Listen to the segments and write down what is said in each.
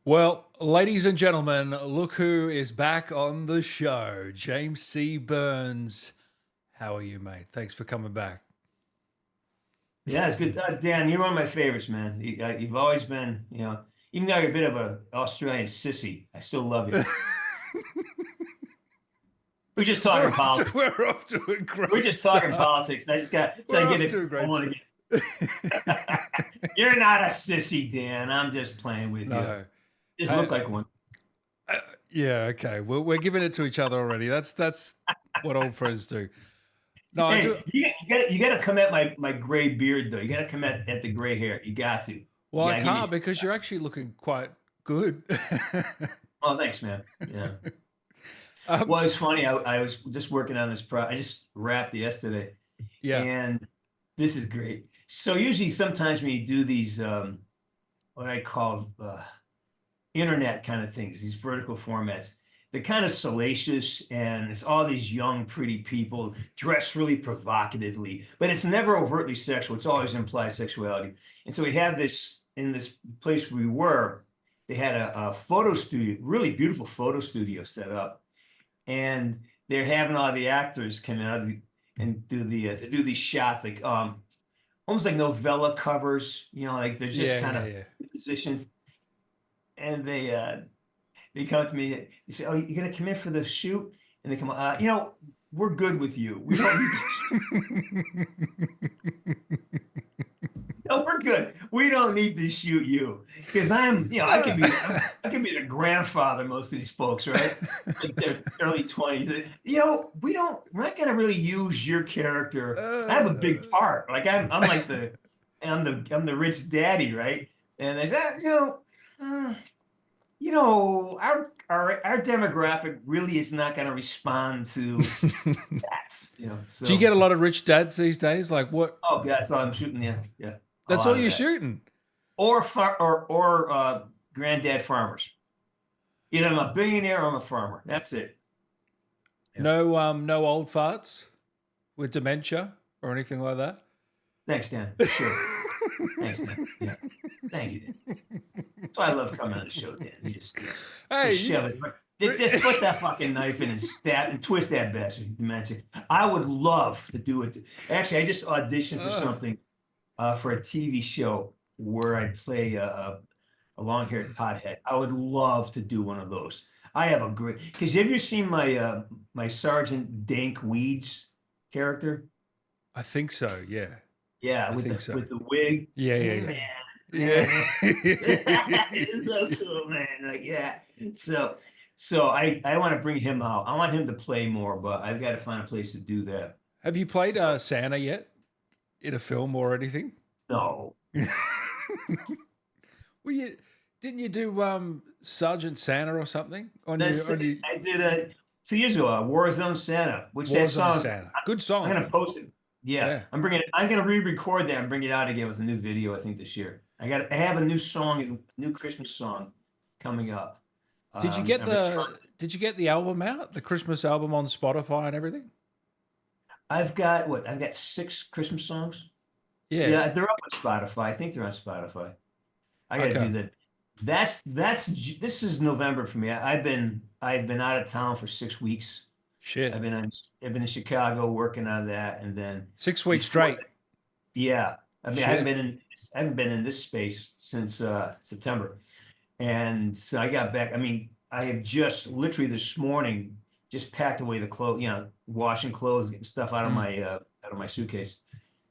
Well, ladies and gentlemen, look who is back on the show. James C. Burns. How are you, mate? Thanks for coming back. Yeah, it's good. Dan, you're one of my favorites, man. You've always been, even though you're a bit of an Australian sissy, I still love you. We're just talking politics. We're off to a We're great just talking start. politics. I just got We're to off get it. to a great start. You're not a sissy, Dan. I'm just playing with you. No. Just look like one. Yeah, okay. We're giving it to each other already. That's what old friends do. No, I Hey, do. you gotta come at my gray beard though. You gotta come at the gray hair. You got to. Well, I Yeah, can't because you're actually looking quite good. oh, thanks, man. Yeah. Well, it's funny. I was just working on this I just wrapped yesterday. Yeah. And this is great. So usually sometimes when you do these what I call internet kind of things, these vertical formats, they're kind of salacious, and it's all these young, pretty people dressed really provocatively, but it's never overtly sexual. It's always implied sexuality. And so we have this in this place we were, they had a photo studio, really beautiful photo studio set up, and they're having all the actors come out and do these shots like almost like novella covers, like they're just kind of positions, and they come up to me. They say, "Oh, you're gonna come in for the shoot?" And they come, we're good with you. We don't need no, we're good. We don't need to shoot you because I can be the grandfather most of these folks, right? Like they're early 20s. We're not gonna really use your character. I have a big part. Like I'm the rich daddy, right? And they say, our demographic really is not going to respond to that. So, do you get a lot of rich dads these days? Like what? Oh, God, that's all I'm shooting. Yeah. That's all you're shooting. Or granddad farmers. Either I'm a billionaire or I'm a farmer. That's it. Yeah. No old farts with dementia or anything like that. Thanks, Dan. Sure. Thanks, Dan. Yeah. Thank you, Dan. That's why I love coming on the show, Dan. You just shove it. Just put that fucking knife in and stab and twist that bastard. Dementia. I would love to do it. Actually, I just auditioned for something for a TV show where I play a long-haired pothead. I would love to do one of those. I have a great because have you seen my Sergeant Dank Weeds character? I think so. Yeah. Yeah, with the wig. Yeah, man. Yeah. It's so cool, man. Like, yeah. So I want to bring him out. I want him to play more, but I've got to find a place to do that. Have you played Santa yet? In a film or anything? No. Well, didn't you do Sergeant Santa or something? I did 2 years ago, Warzone Santa, which that song. Santa. Good song. I'm gonna post it. Yeah. I'm gonna re-record that and bring it out again with a new video, I think, this year. I have a new song, a new Christmas song coming up. Did you get the album out? The Christmas album on Spotify and everything? I've got 6 Christmas songs. Yeah, they're up on Spotify. I think they're on Spotify. I gotta do that. This is November for me. I've been out of town for 6 weeks. Shit. I've been in Chicago working on that, and then 6 weeks straight. Yeah. I mean, I haven't been in this space since September. And so I got back. I mean, I have just literally this morning just packed away the clothes, washing clothes, getting stuff out of my suitcase.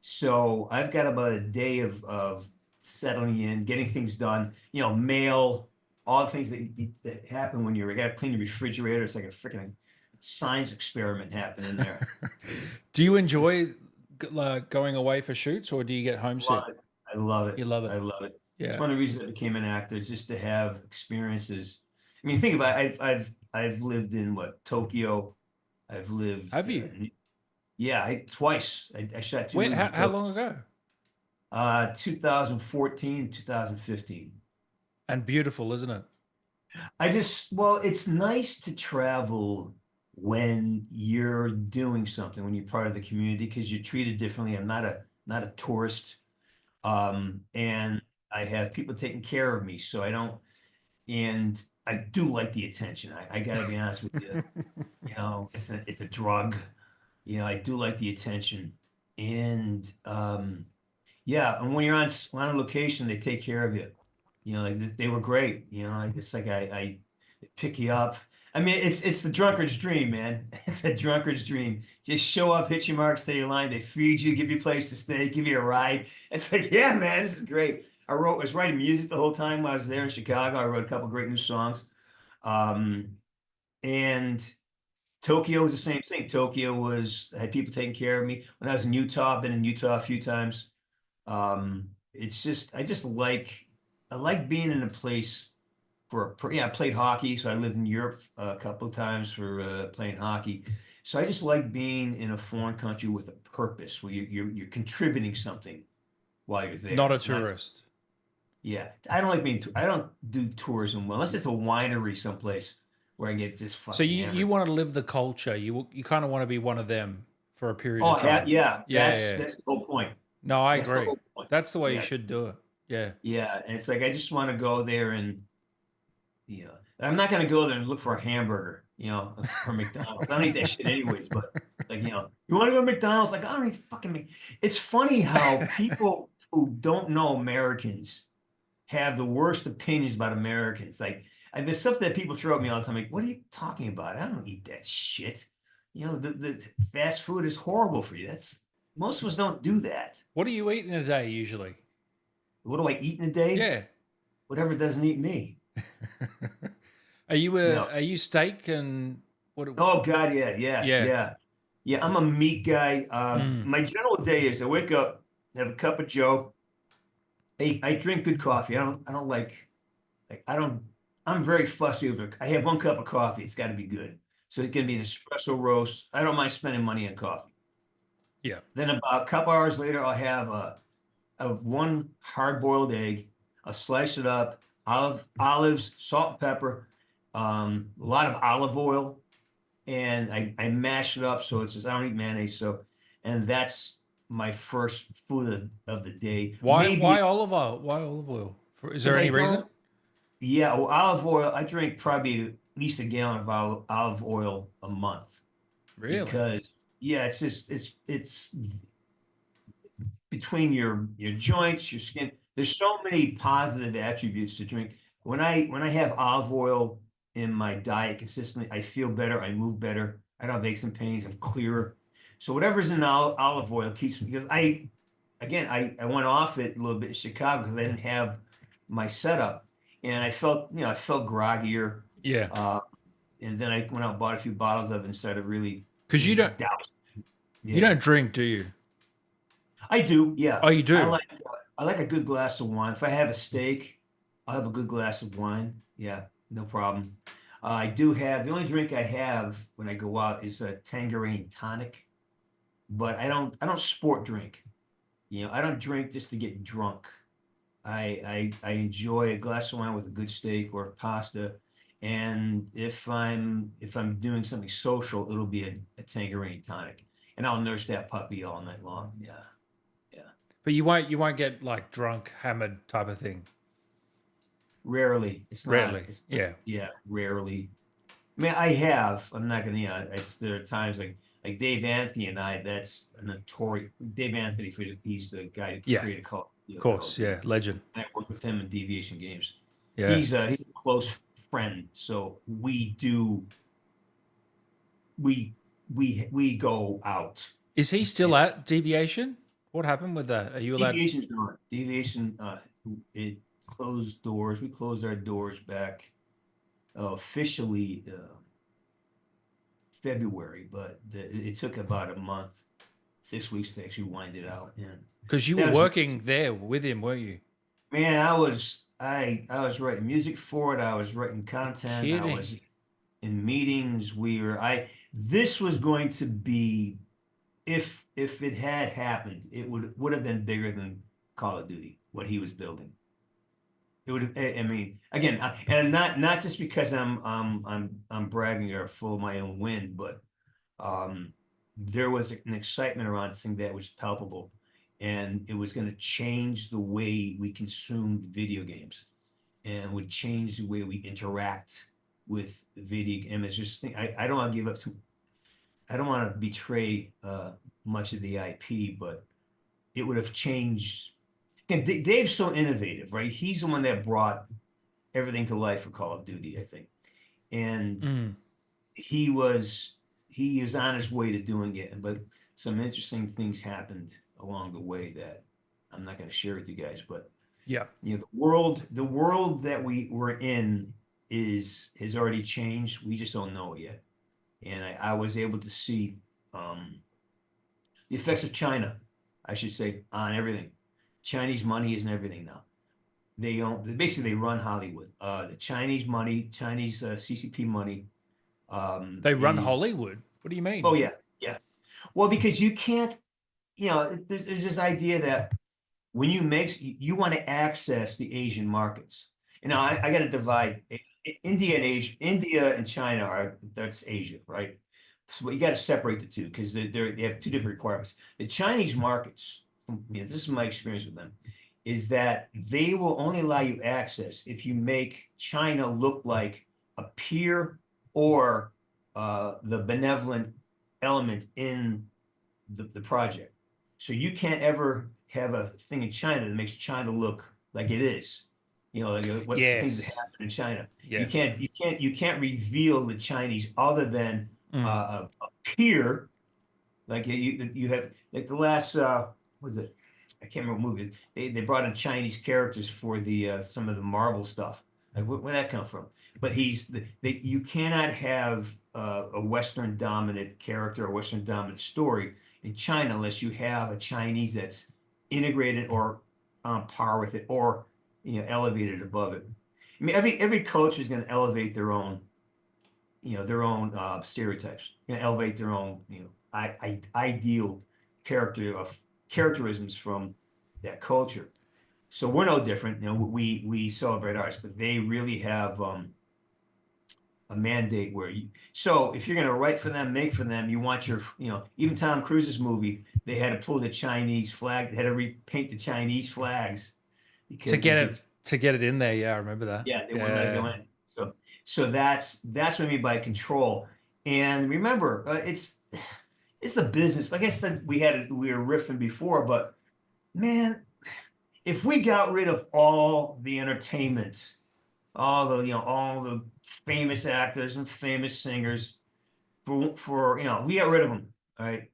So I've got about a day of settling in, getting things done, mail, all the things that happen when you got to clean the refrigerator. It's like a freaking science experiment happening there. Do you enjoy going away for shoots, or do you get homesick? I love it. You love it. I love it. Yeah. It's one of the reasons I became an actor is just to have experiences. I mean, think about it. I've lived in Tokyo. I've lived. Have you? Yeah, twice. I shot 2 When? movies. How long ago? 2014, 2015. And beautiful, isn't it? It's nice to travel when you're doing something, when you're part of the community, because you're treated differently. I'm not a tourist. And I have people taking care of me, so I don't and I do like the attention. I gotta be honest with you. You know, it's a drug. You know, I do like the attention, and yeah, and when you're on a location, they take care of you. You know, like they were great. You know, it's like I pick you up. I mean, it's the drunkard's dream, man. It's a drunkard's dream. Just show up, hit your mark, stay in line. They feed you, give you a place to stay, give you a ride. It's like, yeah, man, this is great. Was writing music the whole time while I was there in Chicago. I wrote a couple great new songs. Um, and Tokyo was the same thing. Had people taking care of me. When I was in Utah, I've been in Utah a few times. It's just I like being in a place I played hockey, so I lived in Europe a couple of times for playing hockey. So I just like being in a foreign country with a purpose, where you're contributing something while you're Not there. a tourist. Yeah, I don't like I don't do tourism well, unless it's a winery someplace where I get just So fucking you hammered. want to live the culture. You kind of want to be one of them for a period of Oh, time. yeah, Yeah, yeah. that's the whole point. No, I That's the agree. whole point. That's the way you Yeah, should do it. Yeah. yeah, and it's like I just want to go there and I'm not gonna go there and look for a hamburger, from McDonald's. I don't eat that shit anyways, but like, you want to go to McDonald's? Like, I don't eat fucking me. It's funny how people who don't know Americans have the worst opinions about Americans. Like, there's stuff that people throw at me all the time. Like, what are you talking about? I don't eat that shit. The fast food is horrible for you. Most of us don't do that. What do you eat in a day usually? What do I eat in a day? Yeah. Whatever doesn't eat me. Are you steak and what? Oh God, yeah, yeah, Yeah. yeah, yeah. I'm a meat guy. Mm. My general day is I wake up, have a cup of Joe. I drink good coffee. I don't like I don't. I'm very fussy over. I have one cup of coffee. It's got to be good. So it can be an espresso roast. I don't mind spending money on coffee. Yeah. Then about a couple hours later, I'll have a one hard-boiled egg. I'll slice it up, olives, salt and pepper, a lot of olive oil, and I mash it up so it's just I don't eat mayonnaise. So, and that's my first food of the day. Why Maybe olive oil? Why olive oil? Is there because I any reason? don't. Yeah, well, olive oil. I drink probably at least a gallon of olive oil a month Really? because yeah, it's between your joints, your skin. There's so many positive attributes to drink. When I have olive oil in my diet consistently, I feel better. I move better. I don't have aches and pains. I'm clearer. So whatever's in olive oil keeps me because I went off it a little bit in Chicago because I didn't have my setup, and I felt groggier. Yeah. Uh, and then I went out and bought a few bottles of it instead of really Because just dousing. you Yeah. don't drink, do you? I do, yeah. Oh, you do. I like a good glass of wine. If I have a steak, I'll have a good glass of wine. Yeah, no problem. I do have the only drink I have when I go out is a Tangerine tonic, but I don't sport drink. I don't drink just to get drunk. I enjoy a glass of wine with a good steak or pasta, and if I'm doing something social, it'll be a Tangerine tonic, and I'll nurse that puppy all night long. Yeah, yeah. But you won't get like drunk, hammered type of thing. Rarely. Rarely. It's not, Yeah. yeah, rarely. I mean, I have. I'm not gonna, there are times like Dave Anthony and I, that's a notorious Dave Anthony, he's the guy who Yeah. created Of course. Yeah. Legend. I worked with him in Deviation Games. Yeah. He's a close friend, so we go out. Is he still at Deviation? What happened with that? Are you allowed? Deviation's gone. Deviation, it closed doors. We closed our doors back officially February, but it took about a month, 6 weeks to actually wind it out. And Because you that were was working there with him, weren't you? man, I was writing music for it. I was writing content. I was Kidding. in meetings. This was going to be if it had happened, it would have been bigger than Call of Duty, what he was building. It would have, I mean, again, and not just because I'm bragging or full of my own wind, but there was an excitement around this thing that was palpable, and it was going to change the way we consumed video games. and would change the way we interact with video games. Just think, I don't want to give up to, I don't want to betray much of the IP, but it would have changed. And Dave's so innovative, right? He's the one that brought everything to life for Call of Duty, I think. And Mm. he was he is on his way to doing it, but some interesting things happened along the way that I'm not going to share with you guys. But Yeah. the world that we were in has already changed. We just don't know it yet. And I was able to see the effects of China, I should say, on everything. Chinese money isn't everything now. They run Hollywood. The Chinese money, Chinese CCP money, They run is Hollywood. What do you oh mean? yeah, yeah. Well, because you can't, there's this idea that when you mix, you want to access the Asian markets. And now I got to divide India and Asia. India and China that's Asia, right? So you got to separate the two because they have two different requirements. The Chinese markets, this is my experience with them, is that they will only allow you access if you make China look like a peer or the benevolent element in the project. So you can't ever have a thing in China that makes China look like it is. Like what the things that Yes. happen in China. You Yes. can't you can't you can't reveal the Chinese other than Mm. a peer. Like you have like the last what was it? I can't remember what movie. They brought in Chinese characters for the some of the Marvel stuff. Like where'd that come from? But you cannot have a Western dominant character or Western dominant story in China unless you have a Chinese that's integrated or on par with it or elevated above it. I mean, every coach is going to elevate their own stereotypes, elevate their own ideal characterisms from that culture. So we're no different. We celebrate ours, but they really have a mandate where you. So if you're going to write for them, make for them, you want even Tom Cruise's movie, they had to pull the Chinese flag, they had to repaint the Chinese flags To because get it in there, yeah, I remember that. yeah, they wouldn't let it Yeah. go in. So that's what I mean by control. And remember, it's the business. Like I said, we were riffing before, but man, if we got rid of all the entertainment, all the famous actors and famous singers for we got rid of them, all right?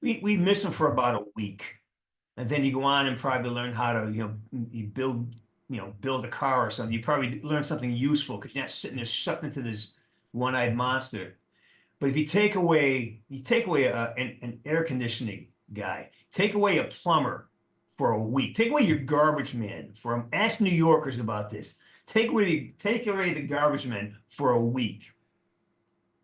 We miss them for about a week. And then you go on and probably learn how to, you build a car or something. You probably learn something useful because you're not sitting there sucked into this one-eyed monster. But if you take away an air conditioning guy, take away a plumber for a week, take away your garbage man ask New Yorkers about this. Take away the garbage man for a week.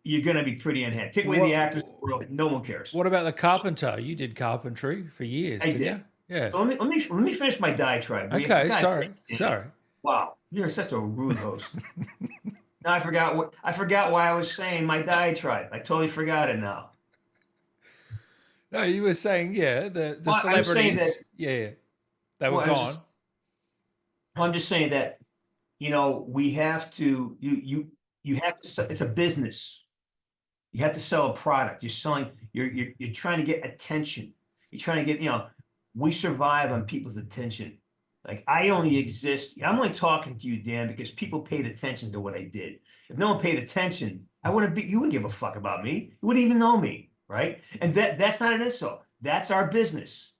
You're gonna be pretty unhappy. Take away the What actors, no one cares. what about the carpenter? You did carpentry for years, I didn't did. you? Yeah. So let me finish my diatribe. For Okay, God's sorry. sakes, Danny. Sorry. Wow, you're such a rude host. Now I forgot why I was saying my diatribe. I totally forgot it now. No, you were saying, yeah, the Well, I'm saying that. celebrities, yeah, they were Well, I was gone. just. Well, I'm just saying that. We have to. You have to. It's a business. You have to sell a product. You're selling. You're trying to get attention. You're trying to get. We survive on people's attention. Like I only exist. I'm only talking to you, Dan, because people paid attention to what I did. If no one paid attention, I wouldn't be. You wouldn't give a fuck about me. You wouldn't even know me, right? And that's not an insult. That's our business.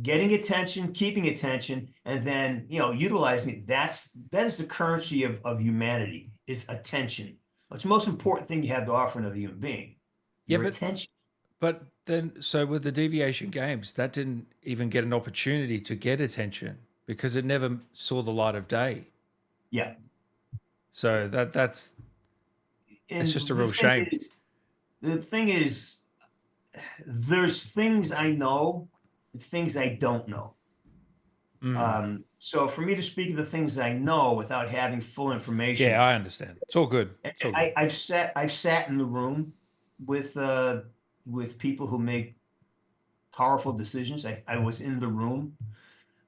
Getting attention, keeping attention, and then utilizing it. That is the currency of humanity. Is attention. It's the most important thing you have to offer another human being. Yeah, Your attention. but then so with the Deviation Games, that didn't even get an opportunity to get attention because it never saw the light of day. Yeah. So that's it's just a And the real thing shame. is, the thing is, there's things I know, and things I don't know. Mm. So for me to speak of the things I know without having full Yeah, information, I understand. It's all good. It's all good. I've sat in the room with people who make powerful decisions. I was in the room,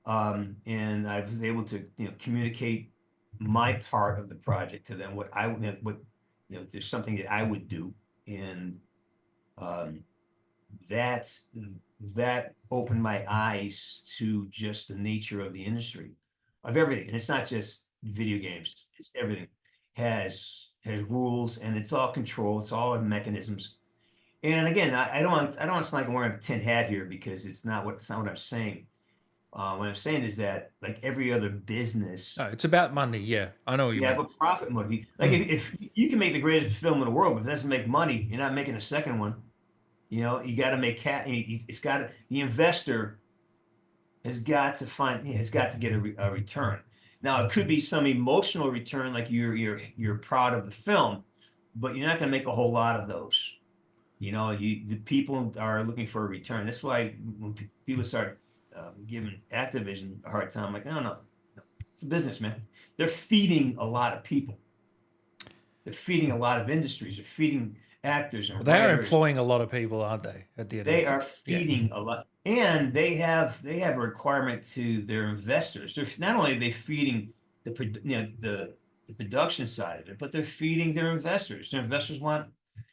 and I was able to communicate my part of the project to them, there's something that I would do. And um, that that opened my eyes to just the nature of the industry, of everything. And it's not just video games, it's everything. Has rules, and it's all control, it's all mechanisms. And again, I don't want to sound like I'm wearing a tin hat here, because it's not what I'm saying. What I'm saying is that, like every other business, No, it's about money. Yeah, I know what you you have mean. a profit motive. Like Mm. if you can make the greatest film in the world, but if it doesn't make money, you're not making a second one. You got to make it's got to, the investor has got to get a return. Now, it could be some emotional return, like you're proud of the film, but you're not going to make a whole lot of those. The people are looking for a return. That's why when people start giving Activision a hard time, I'm like, no, it's a business, man. They're feeding a lot of people. They're feeding a lot of industries. They're feeding actors Well, and they are writers. employing a lot of people, aren't they? At the end of They the day, are yeah. feeding a lot, and they have a requirement to their investors. They're not only are they feeding the production side of it, but they're feeding their investors. Their investors want,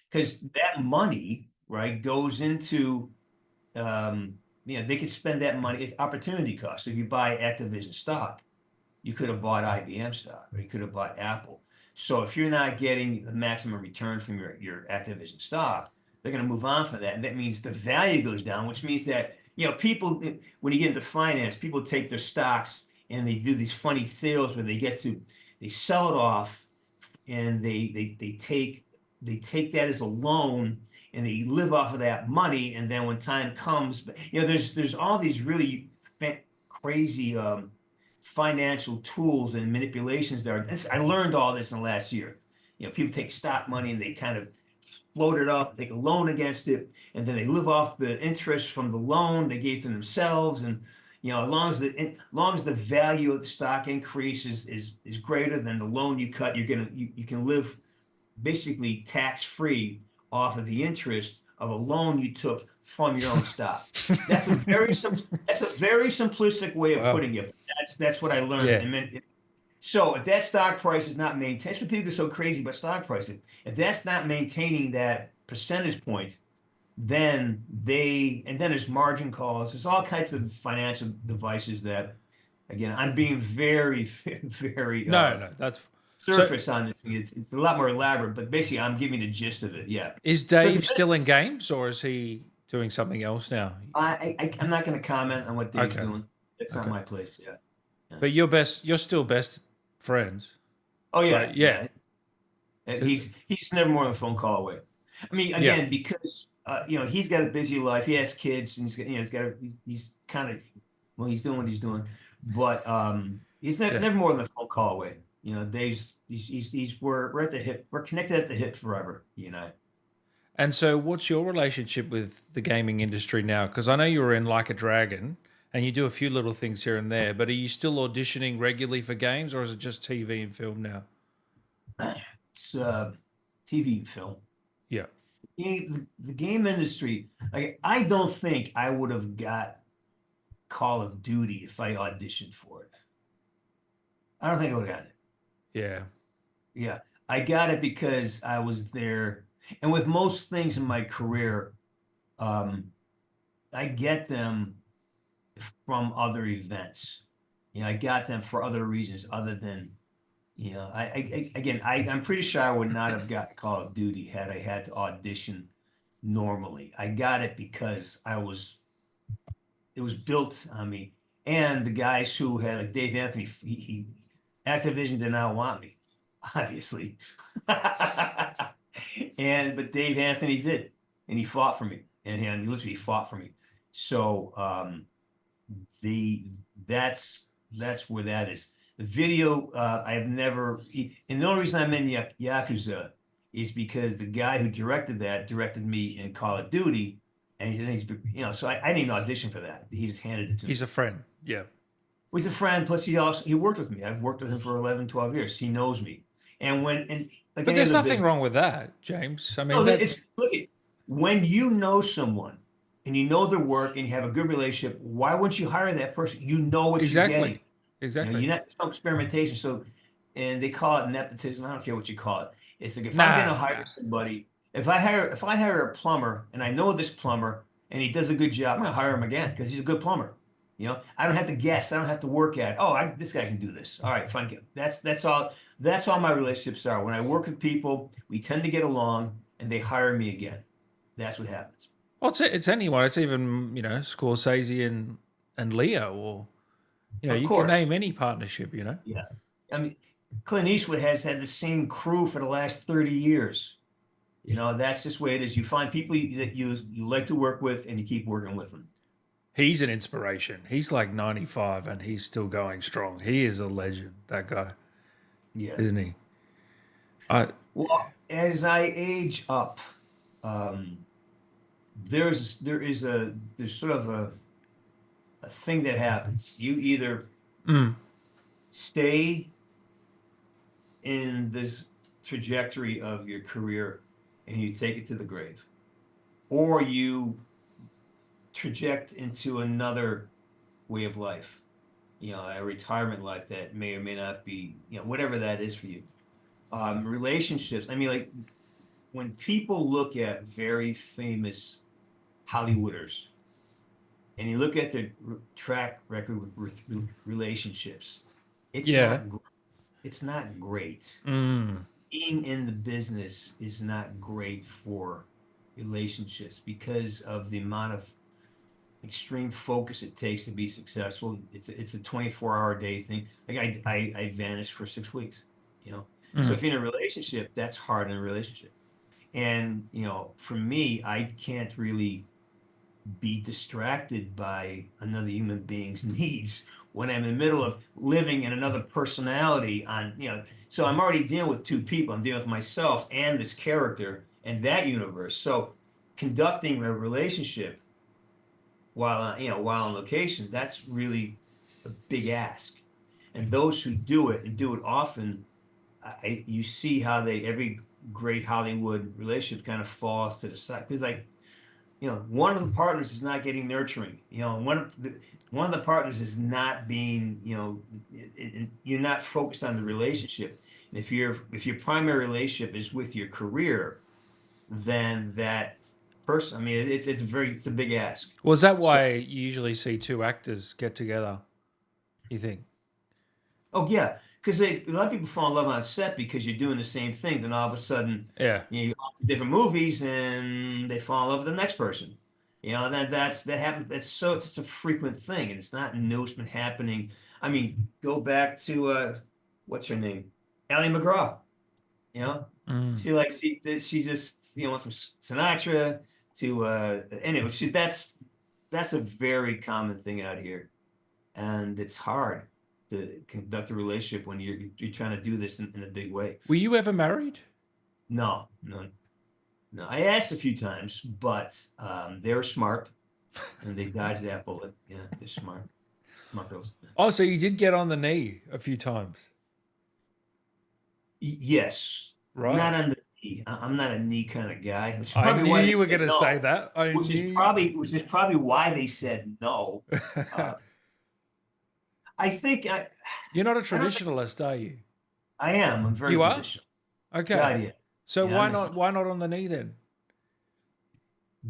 because that money, right, goes into they could spend that money. It's opportunity cost. If you buy Activision stock, you could have bought IBM stock, or you could have bought Apple. So if you're not getting the maximum return from your Activision stock, they're going to move on from that. And that means the value goes down, which means that, people, when you get into finance, people take their stocks and they do these funny sales where they sell it off, and they take that as a loan, and they live off of that money. And then when time comes, there's all these really crazy financial tools and manipulations there. I learned all this in the last year. People take stock money and they kind of float it up, take a loan against it, and then they live off the interest from the loan they gave to themselves. And as long as the value of the stock increase is greater than the loan you cut, you can live basically tax free off of the interest of a loan you took from your own stock. That's a very simplistic way of Wow. putting it. That's what I learned. Yeah. And then, so if that stock price is not maintained, that's what people get so crazy about stock pricing. If that's not maintaining that percentage point, then there's margin calls. There's all kinds of financial devices that, again, I'm being very, very No, that's so. surface on this thing. It's a lot more elaborate, but basically I'm giving the gist of it. Yeah. Is So it's a Dave still in business. games, or is he doing something else now? I'm not going to comment on what Dave's Okay, doing. It's not okay. my place. Yeah. Yeah. But you're still best friends, Oh right? yeah, Yeah. yeah. And he's never more than a phone call away. I mean, Yeah. again, because he's got a busy life. He has kids, and he's kind of, well, he's doing what he's doing, but he's Yeah. never more than a phone call away. Dave's we're at the hip. We're connected at the hip forever. And so, what's your relationship with the gaming industry now? Because I know you were in Like a Dragon, and you do a few little things here and there. But are you still auditioning regularly for games, or is it just TV and film now? It's TV and film. Yeah. The game industry. Like, I don't think I would have got Call of Duty if I auditioned for it. I don't think I would have gotten it. Yeah. Yeah, I got it because I was there. And with most things in my career, um, I get them from other events. I got them for other reasons other than, I'm pretty sure I would not have got Call of Duty had I had to audition normally. I got it because it was built on me. And the guys who had, like Dave Anthony, Activision did not want me, obviously. But Dave Anthony did, and he fought for me, and he literally fought for me. So the that's where that is. The video, I have never, and the only reason I'm in Yakuza is because the guy who directed that directed me in Call of Duty, and so I didn't even audition for that. He just handed it to me. He's a friend. Yeah. He's a friend. Plus, he worked with me. I've worked with him for 11, 12 years. He knows me. And like But any there's other nothing business, wrong with that, James. I mean, no, that look at, when you know someone and you know their work and you have a good relationship, why wouldn't you hire that person? You know what you're exactly, getting. exactly. There's no experimentation. So and they call it nepotism. I don't care what you call it. It's like if I'm going to Nah, hire nah. somebody, if I hire a plumber and I know this plumber and he does a good job, I'm going to hire him again because he's a good plumber. I don't have to guess. I don't have to work at. Oh, this guy can do this. All right, fine. That's all. That's all my relationships are. When I work with people, we tend to get along, and they hire me again. That's what happens. Well, it's anyone. It's even Scorsese and Leo, or Of you can course. name any partnership. Yeah. I mean, Clint Eastwood has had the same crew for the last 30 years. That's just the way it is. You find people that you like to work with, and you keep working with them. He's an inspiration. He's like 95 and he's still going strong. He is a legend. That guy, Yeah. isn't he? I Well, as I age up, um, there's sort of a thing that happens. You either mm, stay in this trajectory of your career and you take it to the grave, or you traject into another way of life, a retirement life that may or may not be, whatever that is for you. Relationships. I mean, like when people look at very famous Hollywooders and you look at their track record with relationships, it's yeah. not it's not great. Mm, Being in the business is not great for relationships because of the amount of extreme focus it takes to be successful. It's a 24-hour day thing. Like I vanished for 6 weeks, you know. So mm. if you're in a relationship, that's hard in a relationship. And for me, I can't really be distracted by another human being's needs when I'm in the middle of living in another personality so I'm already dealing with two people. I'm dealing with myself and this character and that universe. So conducting a relationship while on location, that's really a big ask. And those who do it and do it often, you see how every great Hollywood relationship kind of falls to the side. Because one of the partners is not getting nurturing. One of the partners is not being, you're not focused on the relationship. And if your primary relationship is with your career, then that person, I mean, it's a big ask. Well, is that So, why you usually see two actors get together? You think? oh yeah, because a lot of people fall in love on set because you're doing the same thing. Then all of a sudden, Yeah. you're off to different movies and they fall in love with the next person. That happens. It's a frequent thing, and it's not new. It's been happening. I mean, go back to what's her name, Ally McGraw. You know, Mm. she just went from Sinatra to anyway. That's a very common thing out here, and it's hard to conduct a relationship when you're trying to do this in a big way. Were you ever married? No, no, no. I asked a few times, but they were smart and they dodged that bullet. Yeah, they're smart, smart girls. Oh, so you did get on the knee a few times, Yes, right? not on the knee. I'm not a knee kind of guy, which is I probably knew why they you were said going to say no. that. I Which is knew. probably why they said no. Uh, I think You're not a I don't think traditionalist, are you? I am. I'm very You are? traditional. Okay. God, yeah. So Yeah, why I'm just not? Why not on the knee then?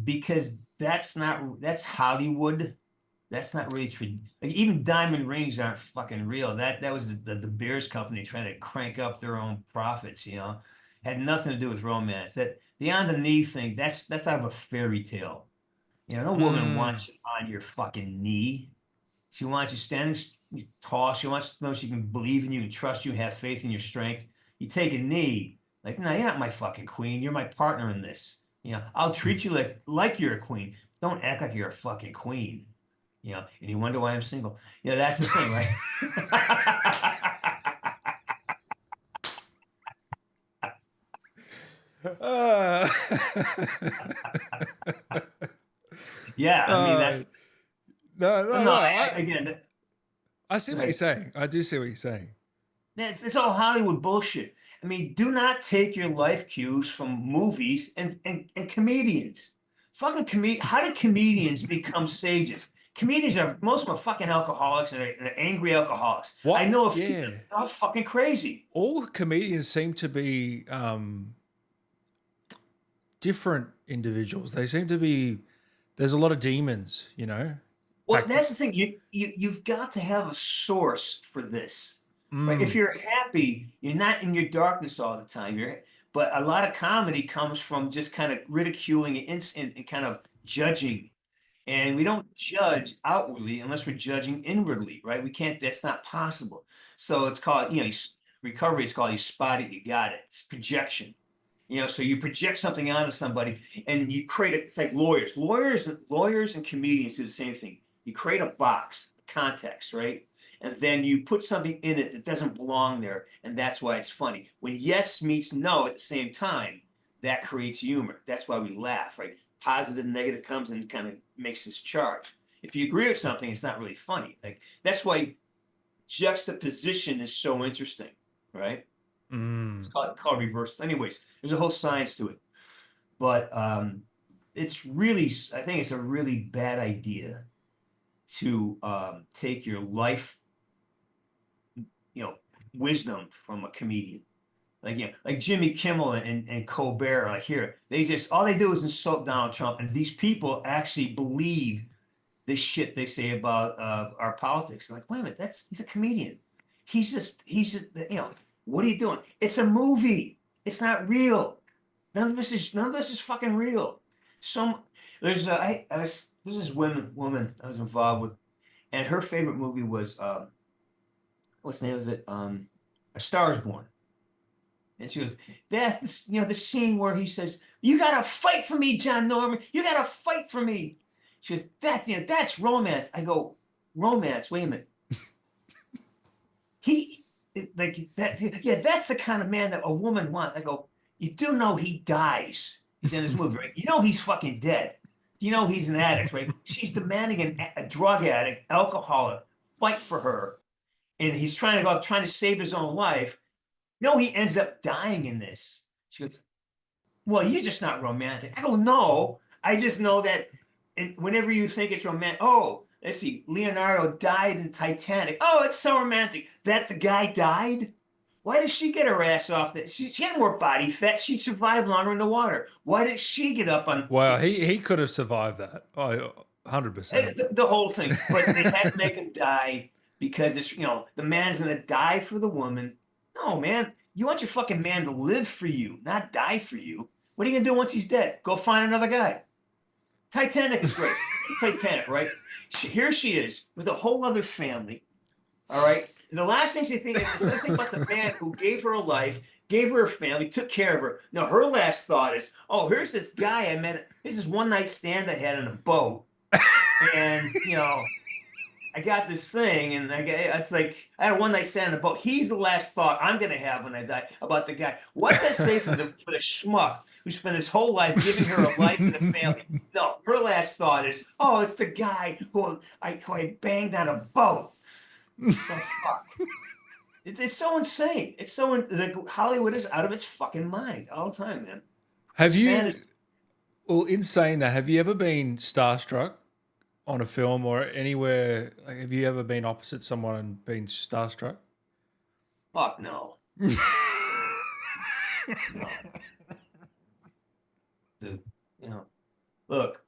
because that's Hollywood. That's not really true. Like even diamond rings aren't fucking real. That was the Bears company trying to crank up their own profits. Had nothing to do with romance. That the on the knee thing. That's out of a fairy tale. No woman Mm. wants you on your fucking knee. She wants you standing tall. She wants to know she can believe in you and trust you and have faith in your strength. You take a knee, like, no, you're not my fucking queen. You're my partner in this. I'll treat you like you're a queen. Don't act like you're a fucking queen. And you wonder why I'm single. That's the thing, right? Uh, Yeah, I mean uh, that's no, well, no, no. no. Again, I see what you're right? saying. I do see what you're saying. It's all Hollywood bullshit. I mean, do not take your life cues from movies and comedians. How do comedians become sages? Comedians are, most of them are fucking alcoholics and they're angry alcoholics. I What? know a few Yeah. that are fucking crazy. All comedians seem to be different individuals. They seem to be. There's a lot of demons, Well, packed. that's the thing. You've got to have a source for this, right? If Mm, you're happy, you're not in your darkness all the time. But a lot of comedy comes from just kind of ridiculing and kind of judging. And we don't judge outwardly unless we're judging inwardly, right? We can't, that's not possible. So it's called, recovery is called you spot it, you got it. It's projection. So you project something onto somebody and you create it's like lawyers and comedians do the same thing. You create a box, context, right? And then you put something in it that doesn't belong there, and that's why it's funny. When yes meets no at the same time, that creates humor. That's why we laugh, right? Positive, negative comes and kind of makes this charge. If you agree with something, it's not really funny. Like that's why juxtaposition is so interesting, right? It's mm. called reverse. Anyways, there's a whole science to it, but it's really, I think it's a really bad idea to take your life, wisdom from a comedian. Like like Jimmy Kimmel and Colbert, like here, they just all they do is insult Donald Trump, and these people actually believe this shit they say about our politics. Like, wait a minute, he's a comedian. He's just what are you doing? It's a movie. It's not real. None of this is fucking real. Some there's there's this woman I was involved with, and her favorite movie was what's the name of it? A Star is Born. And she goes, that's the scene where he says, "You gotta fight for me, John Norman. You gotta fight for me." She goes, that's romance. I go, romance. Wait a minute. Like that. Yeah, that's the kind of man that a woman wants. I go, you do know he dies in this movie, right? You know he's fucking dead. You know he's an addict, right? She's demanding a drug addict, alcoholic, fight for her, and he's trying to go out, trying to save his own life. No, he ends up dying in this. She goes, well, you're just not romantic. I don't know. I just know that whenever you think it's romantic, oh, let's see, Leonardo died in Titanic. Oh, it's so romantic that the guy died. Why does she get her ass off? She had more body fat. She survived longer in the water. Why did she get up on Wow, he could have survived that. Oh, 100%. the whole thing? But they had to make him die because it's the man's gonna die for the woman. No, man, you want your fucking man to live for you, not die for you. What are you gonna do once he's dead? Go find another guy. Titanic is great. Titanic, right? Here she is with a whole other family. All right. And the last thing she thinks is something about the man who gave her a life, gave her a family, took care of her. Now her last thought is, oh, here's this guy I met. Here's this one night stand I had on a boat, and I got this thing, and it's like I had a one night stand on a boat. He's the last thought I'm gonna have when I die about the guy. What's that say for the schmuck who spent his whole life giving her a life and a family? No, her last thought is, oh, it's the guy who I banged on a boat. The fuck. It's so insane. It's so like Hollywood is out of its fucking mind all the time, man. Have It's you, fantasy. well, in saying that, have you ever been starstruck on a film or anywhere? Like, have you ever been opposite someone and been starstruck? Fuck no. No. Dude, look.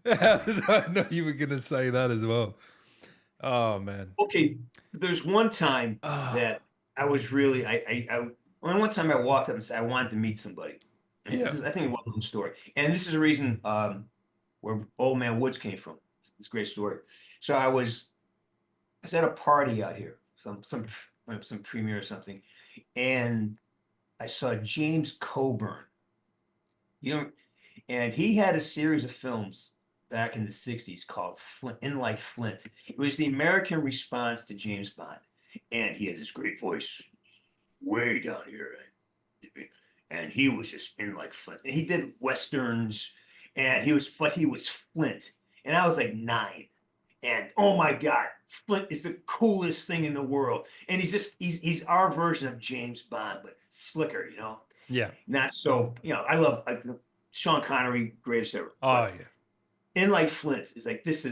How did I know you were going to say that as well? Oh, man. Okay, there's one time Oh, that I was really only one time I walked up and said I wanted to meet somebody. And yeah. this is I think a well-known story. And this is the reason where Old Man Woods came from. It's a great story. So I was at a party out here, some premiere or something, and I saw James Coburn. You know, and he had a series of films back in the 60s called Flint, In Like Flint. It was the American response to James Bond. And he has this great voice way down here. And he was just in like Flint. And he did westerns and he was Flint. And I was like 9. And oh my God, Flint is the coolest thing in the world. And he's our version of James Bond, but slicker. Yeah. Not so, I love Sean Connery, greatest ever. Oh, But yeah. in like Flint. It's like this,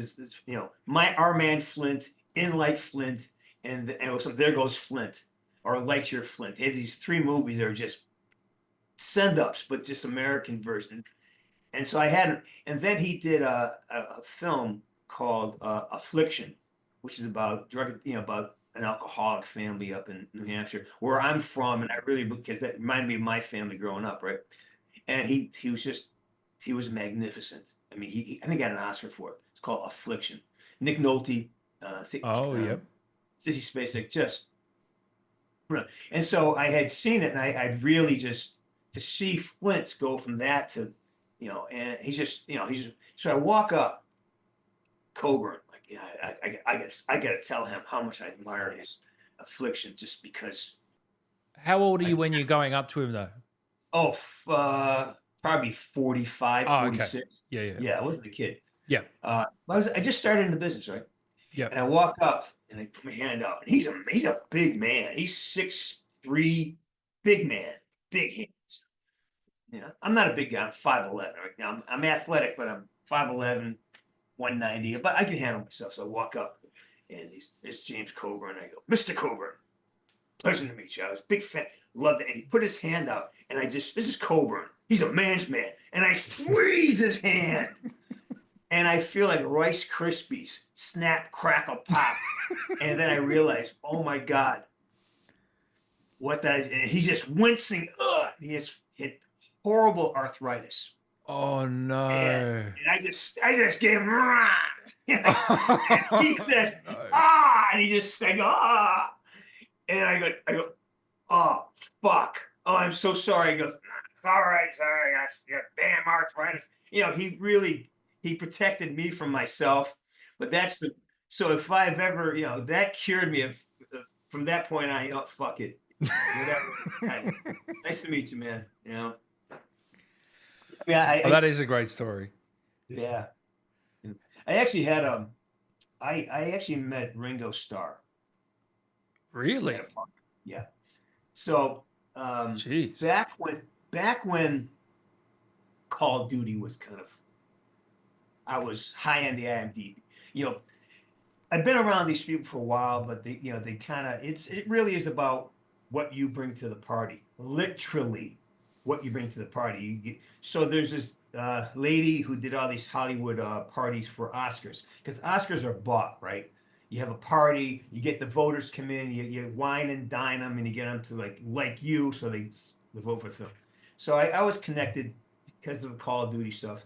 you know, our man Flint, in like Flint, and it was There Goes Flint, or Light Year Flint. He had these three movies that are just send ups, but just American version. And so I had, and then he did a film called Affliction, which is about about an alcoholic family up in New Hampshire, where I'm from, and I really, because that reminded me of my family growing up, right? And he was magnificent. I mean, I think he got an Oscar for it. It's called Affliction. Nick Nolte, Oh, yep. Sissy Spacek, just brilliant. And so I had seen it, and I'd really just to see Flint go from that to, and so I walk up Coburn, like, yeah, I got to tell him how much I admire his Affliction, just because. How old are you when you're going up to him, though? Oh, probably 45, Oh, okay. 46. Yeah. Yeah, I wasn't a kid. Yeah. I just started in the business, right? Yeah. And I walk up and I put my hand out, and he's a big man. He's 6'3", big man, big hands. I'm not a big guy. I'm 5'11". Right now, I'm athletic, but I'm 5'11", 190. But I can handle myself. So I walk up, and there's James Coburn. I go, Mr. Coburn, pleasure to meet you. I was a big fan. Loved it. And he put his hand out, and this is Coburn. He's a man's man. And I squeeze his hand. And I feel like Rice Krispies, snap, crackle, pop. And then I realize, oh my God, what that is. And he's just wincing. He has hit horrible arthritis. Oh no. And I just gave him, and he says, and I go, and I go, oh, fuck. Oh, I'm so sorry. He goes, it's all right, sorry. I got damn arthritis. He protected me from myself. But so if I've ever, that cured me from that point on, fuck it. Whatever. Nice to meet you, man. Yeah, that is a great story. Yeah. I actually had I actually met Ringo Starr. Really? Yeah. So jeez. Back when Call of Duty was I was high on the IMDb. I've been around these people for a while, but they it really is about what you bring to the party. Literally what you bring to the party. So there's this lady who did all these Hollywood parties for Oscars, because Oscars are bought, right? You have a party, you get the voters come in, you wine and dine them, and you get them to like you, so they vote for the film. So I was connected because of the Call of Duty stuff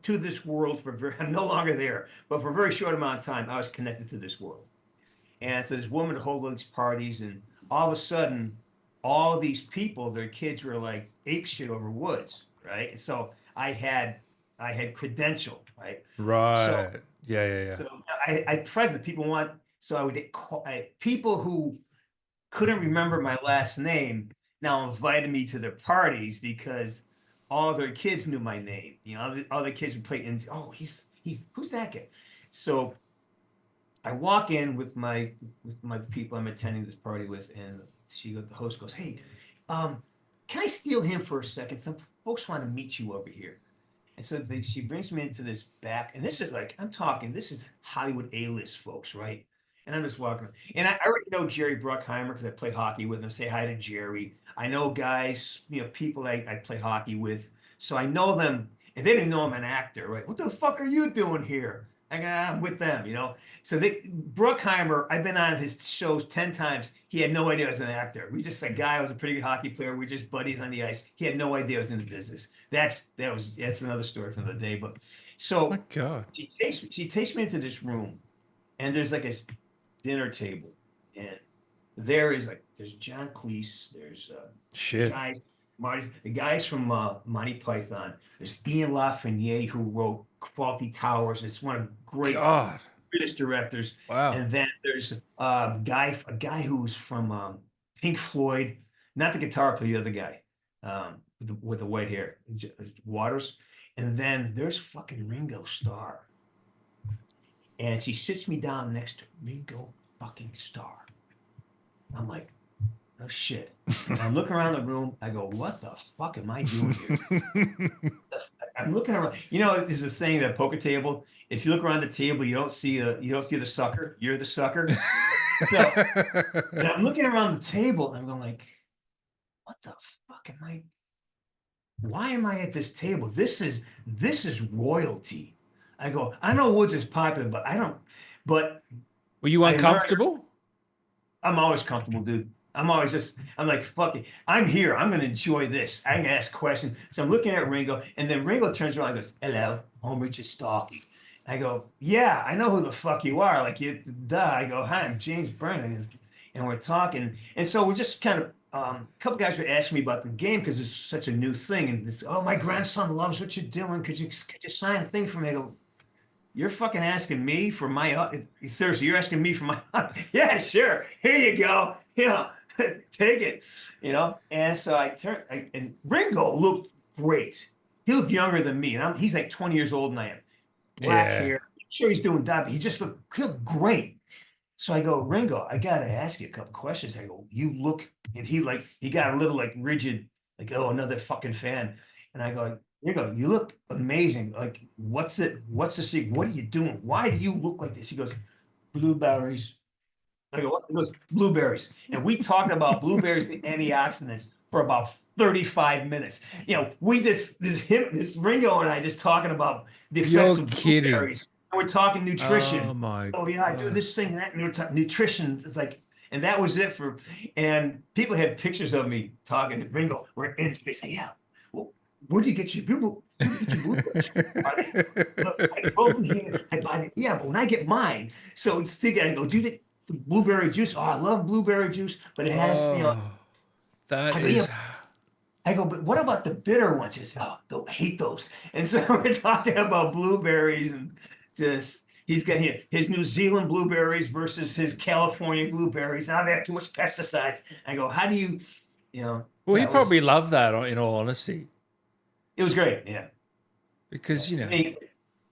to this world I'm no longer there, but for a very short amount of time, I was connected to this world. And so this woman hold all these parties, and all of a sudden, all these people, their kids were like ape shit over Woods, right? And so I had credential, right? Right. So, yeah. So I present people so I would get people who couldn't remember my last name now invited me to their parties because all their kids knew my name. All the kids would play, and he's who's that guy? So I walk in with my people I'm attending this party with, and the host goes, "Hey, can I steal him for a second? Some folks want to meet you over here." And so she brings me into this back, and this is this is Hollywood A-list folks, right? And I'm just walking, and I already know Jerry Bruckheimer because I play hockey with him. Say hi to Jerry. I know guys, people I play hockey with, so I know them, and they didn't know I'm an actor, right? What the fuck are you doing here? I'm with them, So Bruckheimer, I've been on his shows 10 times. He had no idea I was an actor. We just a guy, I was a pretty good hockey player. We're just buddies on the ice. He had no idea I was in the business. That's another story from the day. But so my God. She takes me into this room, and there's like a dinner table, and there's John Cleese, there's shit. The guys from Monty Python. There's Ian LaFreniere, who wrote Faulty Towers. It's one of the great British directors. Wow. And then there's a guy who's from Pink Floyd, not the guitar player, the other guy with the white hair, Waters. And then there's fucking Ringo Starr. And she sits me down next to Ringo fucking Starr. I'm like, oh shit. And I'm looking around the room. I go, what the fuck am I doing here? I'm looking around. You know, there's a saying at a poker table. If you look around the table, you don't see the sucker. You're the sucker. So, and I'm looking around the table and I'm going like, what the fuck am I? Why am I at this table? This is royalty. I go, I know Woods is popular, but I don't. But Were you I learned. uncomfortable? I'm always comfortable, dude. I'm like, fuck it. I'm here. I'm going to enjoy this. I can ask questions. So I'm looking at Ringo, and then Ringo turns around and goes, hello, I'm Richard Starkey. I go, yeah, I know who the fuck you are. Like, you, duh. I go, hi, I'm James Byrne. And we're talking. And so we're just kind of, a couple guys were asking me about the game because it's such a new thing. And this, oh, my grandson loves what you're doing. Could you sign a thing for me? I go, you're fucking asking me for my, seriously, you're asking me for my, yeah, sure. Here you go. You know, take it, you know? And so and Ringo looked great. He looked younger than me. And he's like 20 years older than I am. Black Yeah. hair. I'm sure he's doing that, but he looked great. So I go, Ringo, I got to ask you a couple questions. I go, you look, and he got a little like rigid, like, oh, another fucking fan. And I go, Ringo, you look amazing. Like, what's the secret? What are you doing? Why do you look like this? He goes, blueberries. I go, what? He goes, blueberries. And we talked about blueberries, the antioxidants, for about 35 minutes. You know, this Ringo and I just talking about the effects You're of kidding. blueberries. And we're talking nutrition. Oh my Oh yeah, I do this thing and that. And we're talking nutrition. It's like, and that was it and people had pictures of me talking. Ringo, we're in space. Say, yeah. Well, where do you get your blueberries? Look, I drove them here. I buy it. Yeah, but when I get mine, so it's still gotta go. Do the blueberry juice. Oh, I love blueberry juice, but it has, you know. Oh, that I go, yeah. is. I go, but what about the bitter ones? He says, oh, I hate those. And so we're talking about blueberries and just he's got his New Zealand blueberries versus his California blueberries. Oh, they have too much pesticides. I go, how do you, you know? Well, he probably loved that, in all honesty, It was great, yeah. because you know.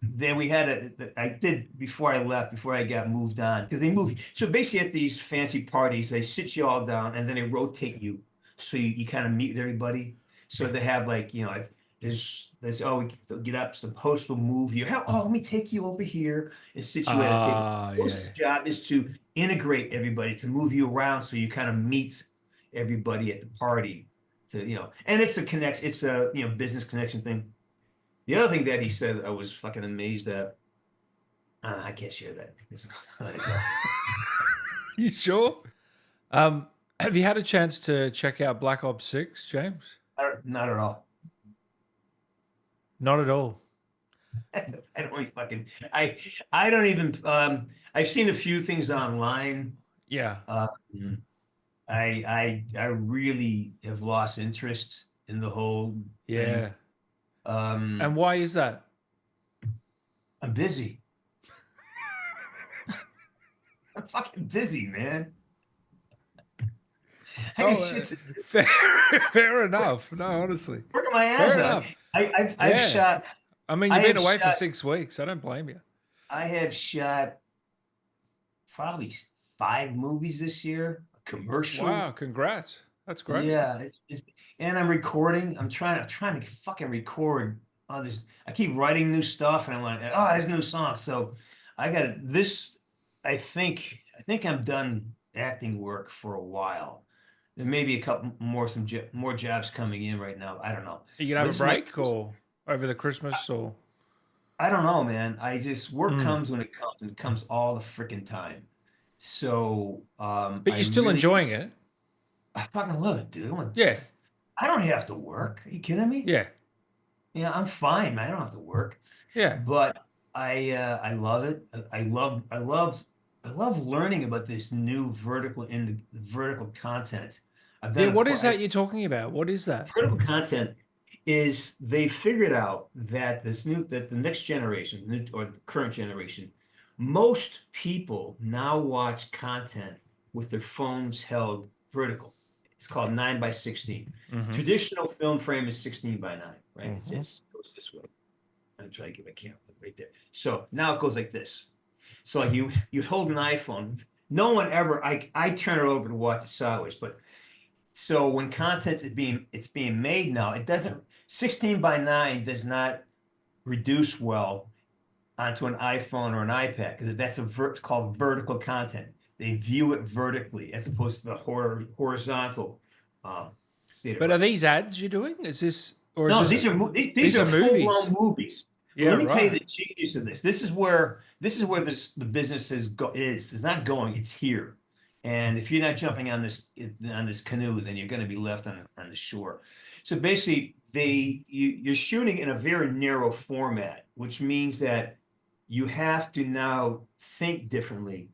Then we had I did before I left, before I got moved on, because they moved. So basically at these fancy parties, they sit you all down and then they rotate you. So you kind of meet with everybody. So they have like, you know, there's oh, we get up, so the host will move you. Oh, let me take you over here and sit you at a table. The host's job is to integrate everybody, to move you around so you kind of meet everybody at the party. To, you know, and it's a you know, business connection thing. The other thing that he said I was fucking amazed at. I can't share that. You sure? Have you had a chance to check out Black Ops 6, James? Not at all. Not at all. I don't fucking. I don't even. I've seen a few things online. Yeah. I really have lost interest in the whole Yeah. thing. And why is that? I'm busy. I'm fucking busy, man. Fair enough. No, honestly. Working my ass off. I've shot. I mean, you've been away for 6 weeks. I don't blame you. I have shot probably 5 movies this year. A commercial. Wow, congrats. That's great. Yeah, and I'm recording. I'm trying to fucking record this. I keep writing new stuff, and I'm like, oh, there's a new song. So I got this. I think I'm done acting work for a while. There may be a couple more more jobs coming in right now. I don't know. Are you gonna have a break or over the Christmas or? I don't know, man. I just work comes when it comes, and it comes all the freaking time. So, but you're still enjoying it. I fucking love it, dude. Yeah. I don't have to work. Are you kidding me? Yeah. Yeah, I'm fine, man. I don't have to work. Yeah. But I love it. I love learning about this new vertical content. What is that you're talking about? What is that? Vertical content is they figured out that the next generation or the current generation, most people now watch content with their phones held vertical. It's called 9:16. Traditional film frame is 16:9, right? It goes this way. I'm trying to get my camera right there. So now it goes like this. So like you hold an iPhone. No one ever. I turn it over to watch it sideways. But so when content is being made now, it doesn't 16:9 does not reduce well onto an iPhone or an iPad because that's it's called vertical content. They view it vertically as opposed to the horizontal um, state of But are rights. these ads you're doing? Is this or is No, this these these are are full movies? blown movies. But Yeah, let me tell you right. the genius of this. This is where the business is. It's not going. It's here. And if you're not jumping on this canoe, then you're going to be left on the shore. So basically, you're shooting in a very narrow format, which means that you have to now think differently,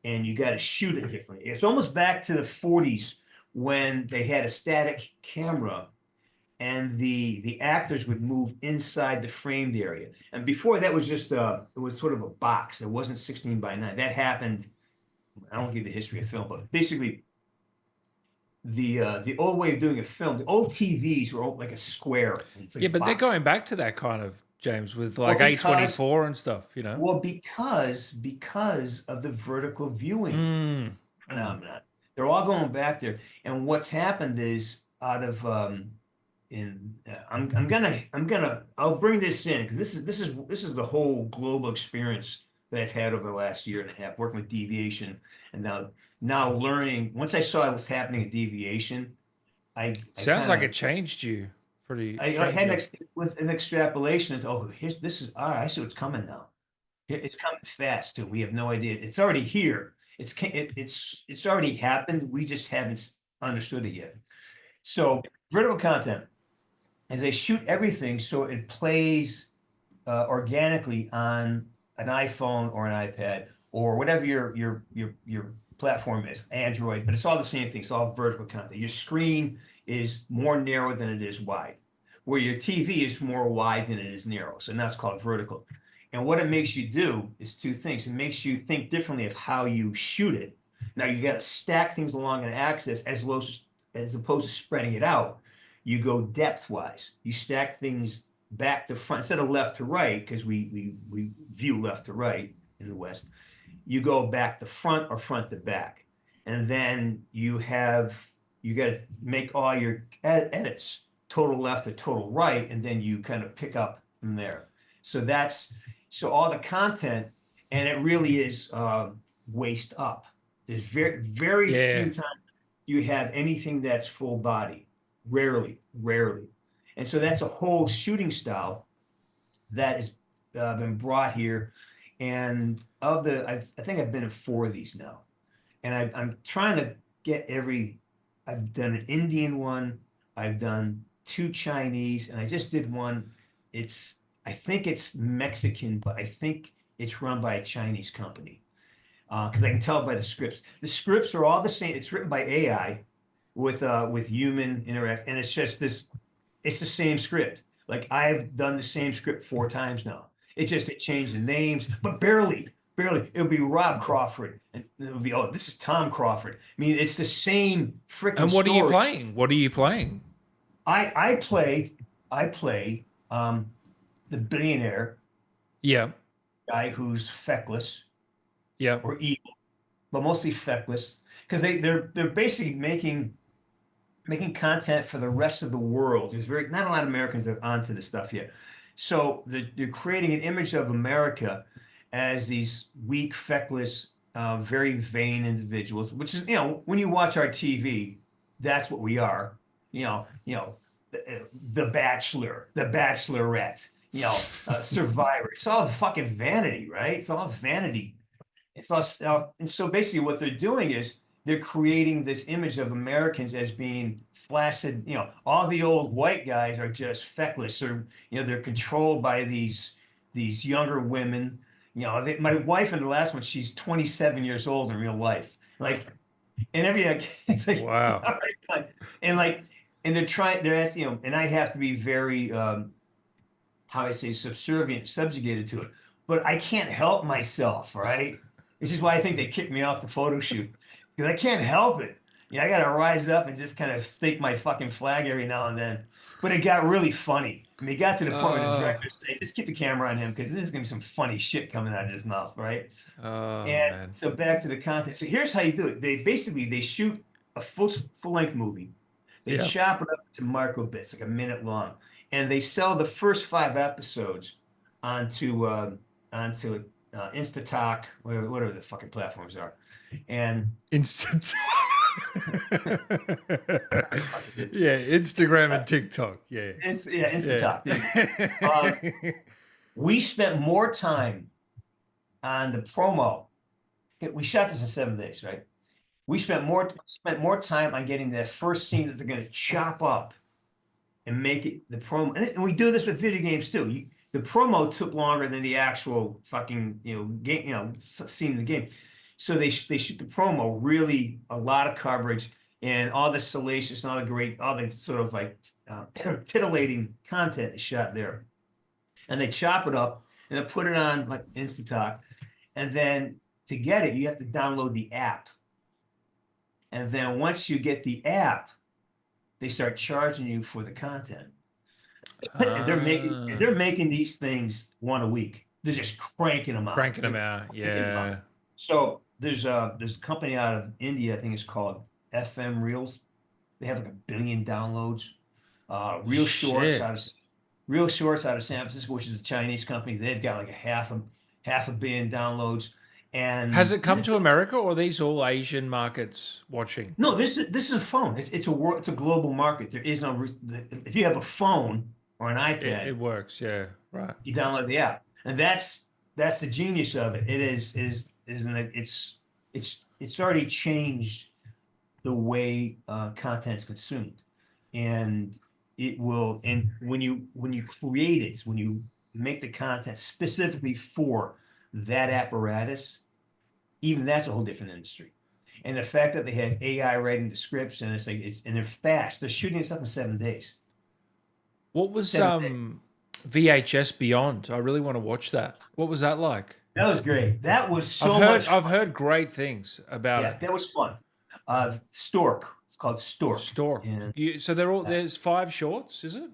and you got to shoot it differently. It's almost back to the 40s when they had a static camera and the actors would move inside the framed area. And before that was just it was sort of a box. It wasn't 16 by 9. That happened. I don't give the history of film, but basically the old way of doing a film, the old TVs were like a square. It's like Yeah, a but they're box. going back to that kind of James with Well, like A24 and stuff, you know. because of the vertical viewing Mm, mm. phenomenon. They're all going back there. And what's happened is out of in I'll bring this in because this is the whole global experience that I've had over the last year and a half working with Deviation and now learning. Once I saw what's happening at Deviation, I Sounds kind like of it changed you pretty I changed had you. with an extrapolation of, oh, here's this is all right, I see what's coming now. It's coming fast too. We have no idea. It's already here. It's already happened. We just haven't understood it yet. So vertical content, as I shoot everything so it plays organically on an iPhone or an iPad or whatever your platform is, Android, but it's all the same thing. It's all vertical content. Your screen is more narrow than it is wide, where your TV is more wide than it is narrow. So that's called vertical. And what it makes you do is two things. It makes you think differently of how you shoot it. Now you got to stack things along an axis as opposed to spreading it out. You go depth wise. You stack things back to front instead of left to right because we view left to right in the West. You go back to front or front to back, and then you got to make all your edits total left or total right, and then you kind of pick up from there. So so all the content, and it really is waist up. There's very Yeah. few times you have anything that's full body. Rarely. And so that's a whole shooting style that has been brought here. And I think I've been in four of these now. And I'm trying to get I've done an Indian one, I've done two Chinese, and I just did one. I think it's Mexican, but I think it's run by a Chinese company because I can tell by the scripts. The scripts are all the same. It's written by AI with human interact, and it's just this. It's the same script. Like I've done the same script four times now. It changed the names, but barely. It'll be Rob Crawford, and it'll be this is Tom Crawford. I mean, it's the same freaking And what are you story. playing? What are you playing? I play the billionaire Yeah. guy who's feckless Yeah. or evil, but mostly feckless because they're basically making content for the rest of the world. There's not a lot of Americans that are onto this stuff yet. So they're creating an image of America as these weak, feckless, very vain individuals, which is, when you watch our TV, that's what we are. The Bachelor, the Bachelorette, Survivor. It's all fucking vanity, right? It's all vanity. It's all, and so basically what they're doing is they're creating this image of Americans as being flaccid. All the old white guys are just feckless, or they're controlled by these younger women. My wife in the last one, she's 27 years old in real life. Like, and everything, it's like, Wow. all right, fine. And like, and they're asking, and I have to be very, how I say, subjugated to it. But I can't help myself, right? Which is why I think they kicked me off the photo shoot because I can't help it. I got to rise up and just kind of stake my fucking flag every now and then. But it got really funny. I mean, it got to the point where the Uh, director said, just keep the camera on him because this is going to be some funny shit coming out of his mouth, right? oh And man. so back to the content. So here's how you do it. They shoot a full length movie. They Yeah. chop it up to micro bits, like a minute long, and they sell the first five episodes. onto Instatalk, whatever the fucking platforms are, and Instant. fuck it. Yeah, Instagram and TikTok. Yeah. Yeah, Yeah. Instatalk. There you go. We spent more time on the promo. We shot this in 7 days, right? We spent more time on getting that first scene that they're going to chop up and make it the promo. And we do this with video games too. The promo took longer than the actual fucking game scene in the game. So they shoot the promo, really a lot of coverage and all the salacious and all the sort of like titillating content is shot there, and they chop it up and they put it on like Instatalk, and then to get it you have to download the app, and then once you get the app they start charging you for the content. And they're Ah, making these things one a week. They're just cranking them out. cranking them They're out. cranking them out. Yeah. So there's a company out of India, I think it's called FM Reels. They have like 1 billion downloads. Real Shorts Shit. Real Shorts out of San Francisco, which is a Chinese company. They've got like a half a billion downloads. Has And it come to America, or are these all Asian markets watching? no, this is a phone. It's a world. It's a global market. There is no if you have a phone or an It, iPad, it works. Yeah. Right. you download the app, and that's the genius of it. It isn't it? It's already changed the way content's consumed, and it will. And when you create it, when you make the content specifically for that apparatus, even that's a whole different industry. And the fact that they have AI writing the scripts and and they're fast. They're shooting stuff in 7 days. What was 7 days. VHS Beyond? I really want to watch that. What was that like? That was great. That was I've so heard much I've fun. heard great things about Yeah, it. that was fun. Stork. It's called Stork. Stork. And So there's 5 shorts, is it?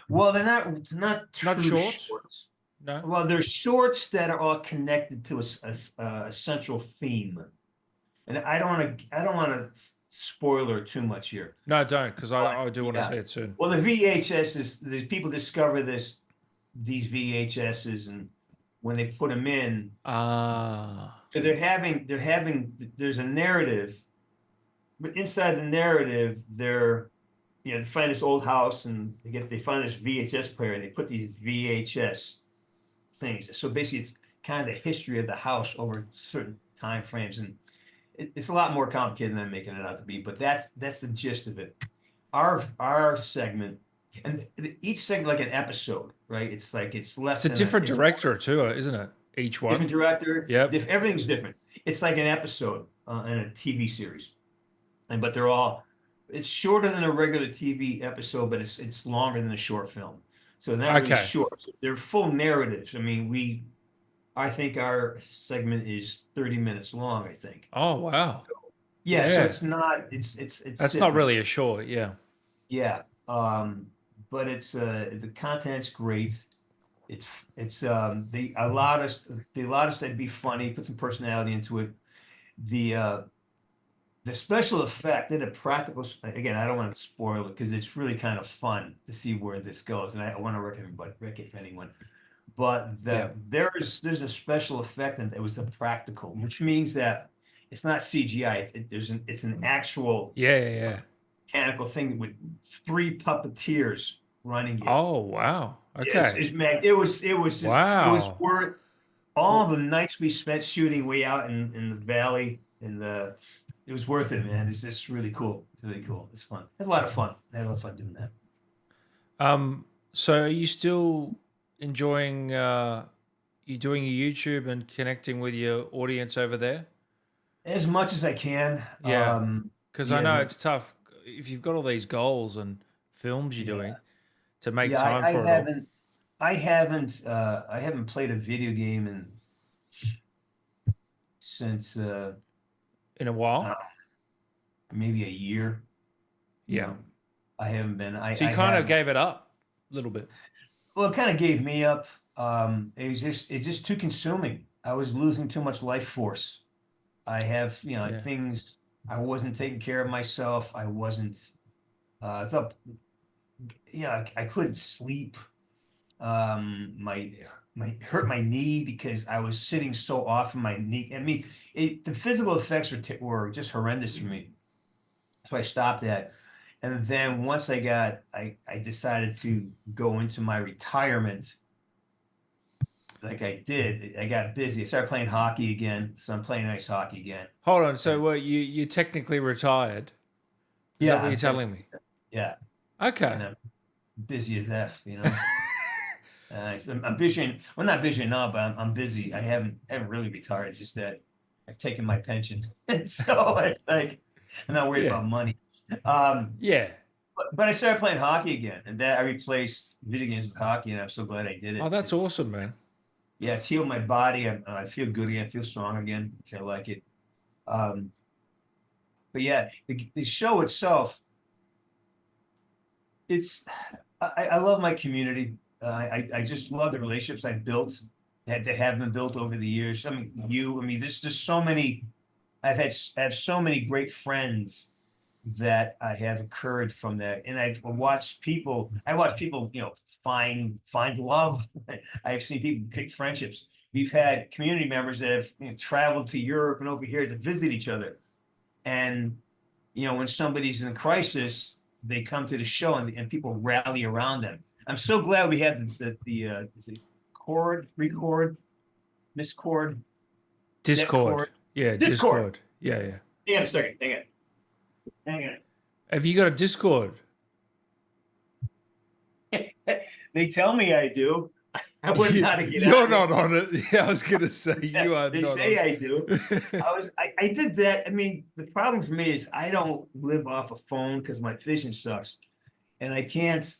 well, they're not Not true shorts? shorts. No. Well, they're shorts that are all connected to a central theme. And I don't want to spoiler too much here. No, don't, because But I do want to yeah. see it soon. Well, the VHS is the people discover these VHSs, and when they put them in, Ah. so there's a narrative, but inside the narrative, they find this old house and they find this VHS player and they put these VHS things. So basically, it's kind of the history of the house over certain time frames, and it's a lot more complicated than I'm making it out to be. But that's the gist of it. Our segment, and each segment like an episode, right? It's like it's It's less a than different director too, isn't it? Each one. different director, Yep. everything's different. It's like an episode in a TV series, but they're all. It's shorter than a regular TV episode, but it's longer than a short film. So they're not really Okay. short. They're full narratives. I mean, I think our segment is 30 minutes long, I think. Oh wow. Yeah, so Yeah. it's not it's That's not different. really a short, yeah. Yeah. But the content's great. It's they allowed us to be funny, put some personality into it. The uh the special effect, did a practical again, I don't want to spoil it because it's really kind of fun to see where this goes. And I want to recommend anyone. But Yeah. there's a special effect and it was a practical, which means that it's not CGI. It's an actual Yeah, yeah, yeah. mechanical thing with 3 puppeteers running it. Oh wow. Yes, Okay. it was Wow. worth all the nights we spent shooting way out in the valley. It was worth it, man. It's just really cool. It's really cool. It's fun. It's a lot of fun. I had a lot of fun doing that. So are you still enjoying you doing your YouTube and connecting with your audience over there? As much as I can. Yeah. Because I Yeah, know it's tough if you've got all these goals and films you're yeah, doing to make yeah. time for it all I haven't played a video game since in a uh, while. maybe a year. You Yeah. know, I haven't been. So you I kind of have. gave it up a little bit. Well, it kind of gave me up. It's just too consuming. I was losing too much life force. I have, Yeah. things. I wasn't taking care of myself. I wasn't. So, I couldn't sleep. My hurt my knee because I was sitting so often. My knee. I mean, the physical effects were just horrendous for me. So I stopped that. And then once I decided to go into my retirement, like I did, I got busy. I started playing hockey again. So I'm playing ice hockey again. Hold on. So, And well, you technically retired? Is that yeah, what you're telling me? yeah, Okay. and I'm busy as F, you know. I'm busy. Well, not busy now, but I'm busy. I haven't really retired. It's just that I've taken my pension, and so it's like I'm not worried Yeah. about money. Um, Yeah. but I started playing hockey again, and that I replaced video games with hockey, and I'm so glad I did Oh, it. that's awesome, man. Yeah, it's healed my body. I feel good again. I feel strong again. I like it. Um, but yeah, the show itself, it's I love my community. I just love the relationships I've built that have been built over the years. I mean, there's just so many. I have so many great friends that I have occurred from that, and I watch people, find love. I've seen people pick friendships. We've had community members that have traveled to Europe and over here to visit each other, and when somebody's in crisis, they come to the show and people rally around them. I'm so glad we had is it Miscord, Discord. Netcord, Yeah, Discord. Discord. Yeah, yeah. Hang on a second. Hang Have you got a Discord? on. They tell me I do. I wouldn't know how to get You're on it. not on it. Yeah, I was gonna say you are They not say on I do. it. I did that. I mean, the problem for me is I don't live off a phone because my vision sucks, and I can't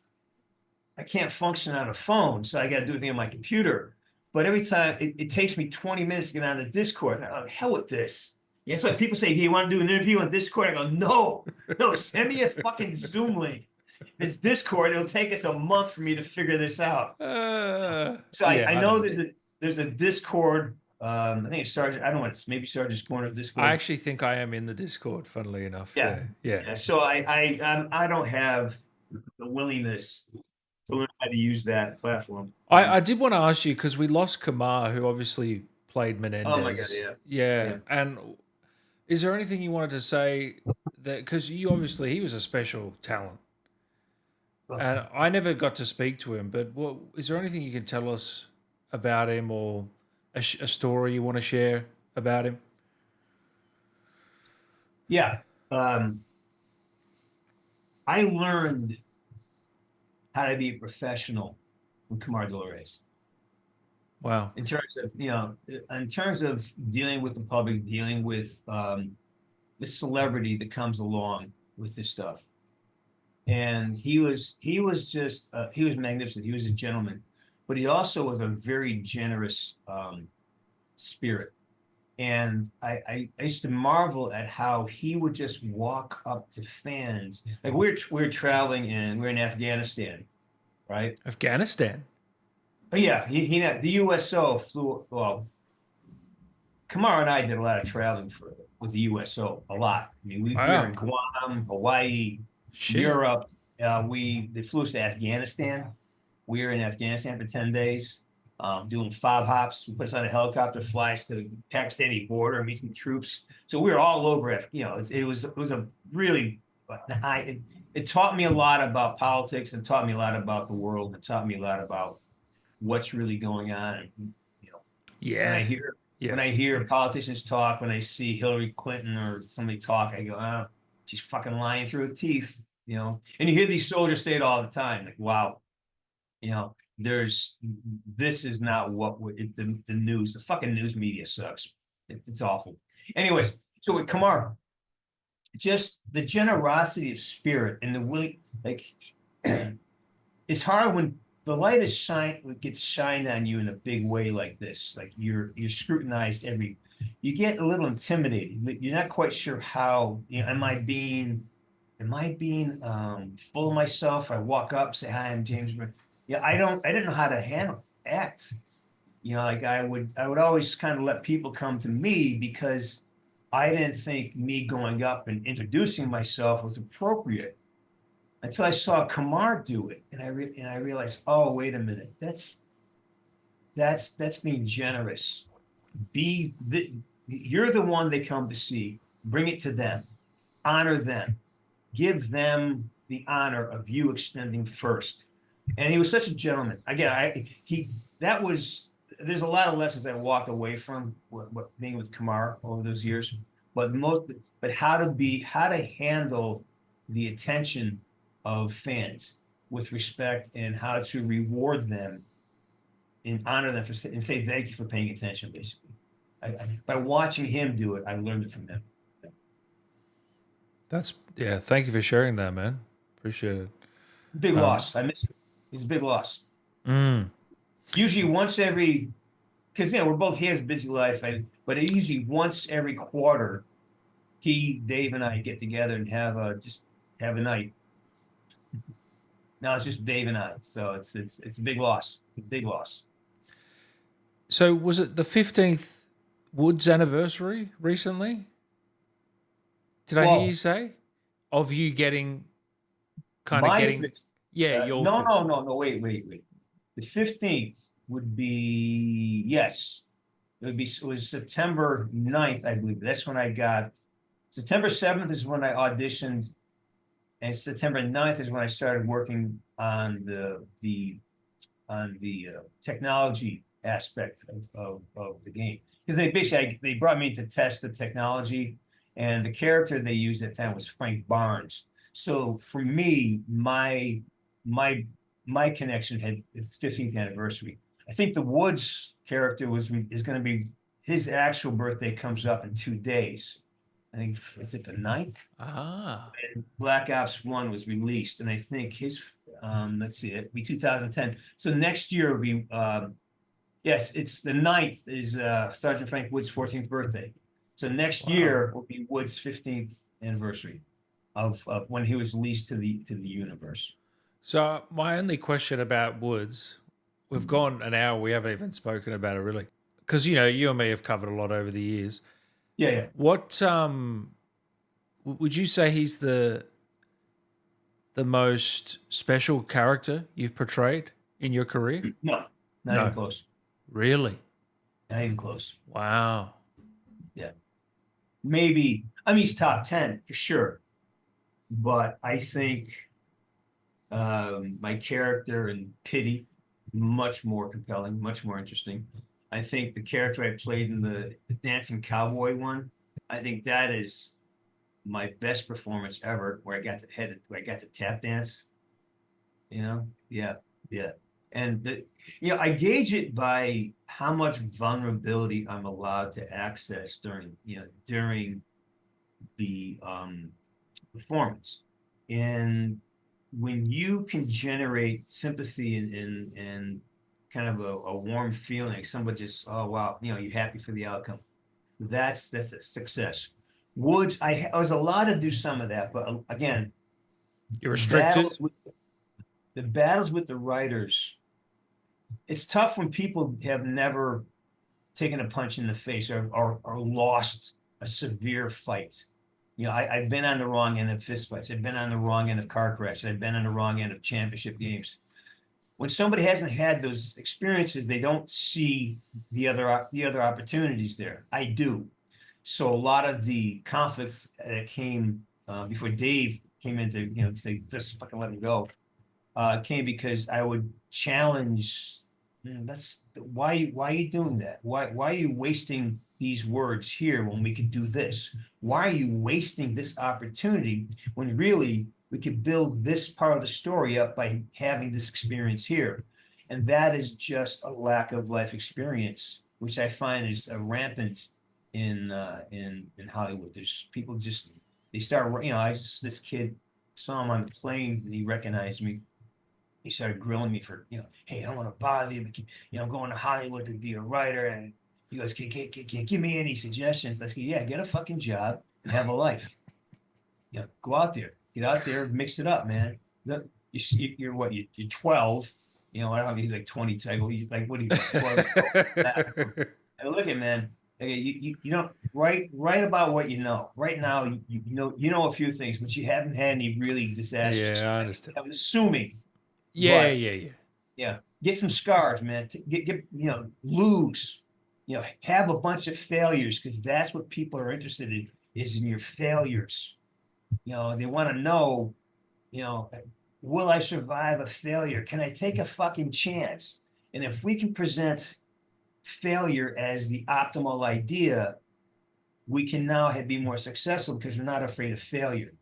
function on a phone, so I got to do everything on my computer. But every time it takes me 20 minutes to get on the Discord. I'm like, hell with this. Yeah, that's why people say, "Hey, you want to do an interview on Discord?" I go, "No, no, send me a fucking Zoom link. It's Discord. It'll take us a month for me to figure this out." So I Yeah, I know know. there's a Discord. I think it's Sergeant. I don't know. It's maybe Sergeant's Corner of I Discord. actually think I am in the Discord, funnily enough. Yeah, Yeah, yeah. yeah. So I don't have the willingness to learn how to use that platform. I did want to ask you because we lost Kamar, who obviously played Oh my God, Menendez. yeah, Yeah, yeah. and is there anything you wanted to say that because you obviously he was a special talent, Well, and I never got to speak to him. But what is there anything you can tell us about him or a story you want to share about him? yeah. Um, I learned how to be a professional with Kamar Reyes Wow. in terms of dealing with the public, dealing with the celebrity that comes along with this stuff. And he was magnificent. He was a gentleman, but he also was a very generous spirit. And I used to marvel at how he would just walk up to fans. Like we're traveling and we're in Afghanistan, right? Afghanistan. But yeah, the USO flew. Well, Kamar and I did a lot of traveling with the USO, a lot. I mean, we were Wow. in Guam, Hawaii, Shit. Europe. They flew us to Afghanistan. We were in Afghanistan for 10 days, doing fob hops. We put us on a helicopter, flies to the Pakistani border, meet some troops. So we were all over it. It was a really, it taught me a lot about politics and taught me a lot about the world and taught me a lot about what's really going on. And, you know, when I Yeah. hear Yeah. when I hear politicians talk, when I see Hillary Clinton or somebody talk, I go, oh, she's fucking lying through her teeth, And you hear these soldiers say it all the time, like, wow, this is not the news, the fucking news media sucks. It's awful. Anyways, so with Kamar, just the generosity of spirit and the willing, like, it's hard when the light gets shined on you in a big way like this. Like you're scrutinized you get a little intimidated. You're not quite sure how, am I being full of myself? I walk up, say, hi, I'm James. Yeah, I didn't know how to act. Like I would always kind of let people come to me because I didn't think me going up and introducing myself was appropriate. until I saw Kamar do it, and I realized, oh, wait a minute, that's being generous. You're the one they come to see. Bring it to them, honor them, give them the honor of you extending first. And he was such a gentleman. Again, that was there's a lot of lessons I walked away from what being with Kamar over those years. But how to handle the attention of fans with respect and how to reward them and honor them and say thank you for paying attention, basically. By watching him do it, I learned it from him. Yeah. Thank you for sharing that, man. Appreciate it. Big loss. I miss him. He's a big loss. Usually once every, because we're both he has a busy life, but usually once every quarter, Dave, and I get together and just have a night. Now it's just Dave and I, so it's a big loss. It's a big loss. So was it the 15th Woods anniversary recently? Did I hear you say? Of you getting yeah, your no, wait. The 15th would be, yes. It was September 9th, I believe. That's when I got, September 7th is when I auditioned, and September 9th is when I started working on the technology aspect of the game. Because they brought me to test the technology, and the character they used at the time was Frank Barnes. So for me, my connection is 15th anniversary. I think the Woods character is going to be, his actual birthday comes up in 2 days. I think, is it the 9th? And Black Ops 1 was released, and I think his let's see, it'd be 2010. So next year will be yes, it's the 9th is Sergeant Frank Woods' 14th birthday. So next year will be Woods' 15th anniversary of when he was released to the universe. So my only question about Woods, we've gone an hour, we haven't even spoken about it really, because you and me have covered a lot over the years. Yeah. What would you say he's the most special character you've portrayed in your career? No, not even close. Really? Not even close. Wow. Yeah. Maybe, he's top 10 for sure. But I think my character in Pity, much more compelling, much more interesting. I think the character I played in the Dancing Cowboy one, I think that is my best performance ever, where I got to tap dance. Yeah. And I gauge it by how much vulnerability I'm allowed to access during the performance. And when you can generate sympathy and kind of a warm feeling, like somebody just, oh wow, you're happy for the outcome. That's a success. Woods, I was allowed to do some of that, but again, you're restricted. The battles with the writers, it's tough when people have never taken a punch in the face or lost a severe fight. I've been on the wrong end of fist fights. I've been on the wrong end of car crashes. I've been on the wrong end of championship games. When somebody hasn't had those experiences, they don't see the other opportunities there. I do. So a lot of the conflicts that came before Dave came in to say just fucking let me go, came because I would challenge. That's why are you doing that? Why are you wasting these words here when we could do this? Why are you wasting this opportunity when really we could build this part of the story up by having this experience here? And that is just a lack of life experience, which I find is rampant in Hollywood. There's people just, they start, this kid saw him on the plane and he recognized me. He started grilling me for, hey, I don't want to bother you, but I'm going to Hollywood to be a writer. And he goes, can you give me any suggestions? Let's go, yeah, get a fucking job and have a life. Go out there, get out there, mix it up, man. You're what? You're 12. I don't know. He's like 20. So I go, like, what are you? 12? I look at, man. Okay, you don't write about what you know. Right now, you know a few things, but you haven't had any really disastrous. Yeah, I understand. I'm assuming, Yeah, but yeah, yeah. yeah, get some scars, man. Get lose. Have a bunch of failures because that's what people are interested in is in your failures. They want to know, you know, will I survive a failure? Can I take a fucking chance? And if we can present failure as the optimal idea, we can now be more successful because we're not afraid of failure.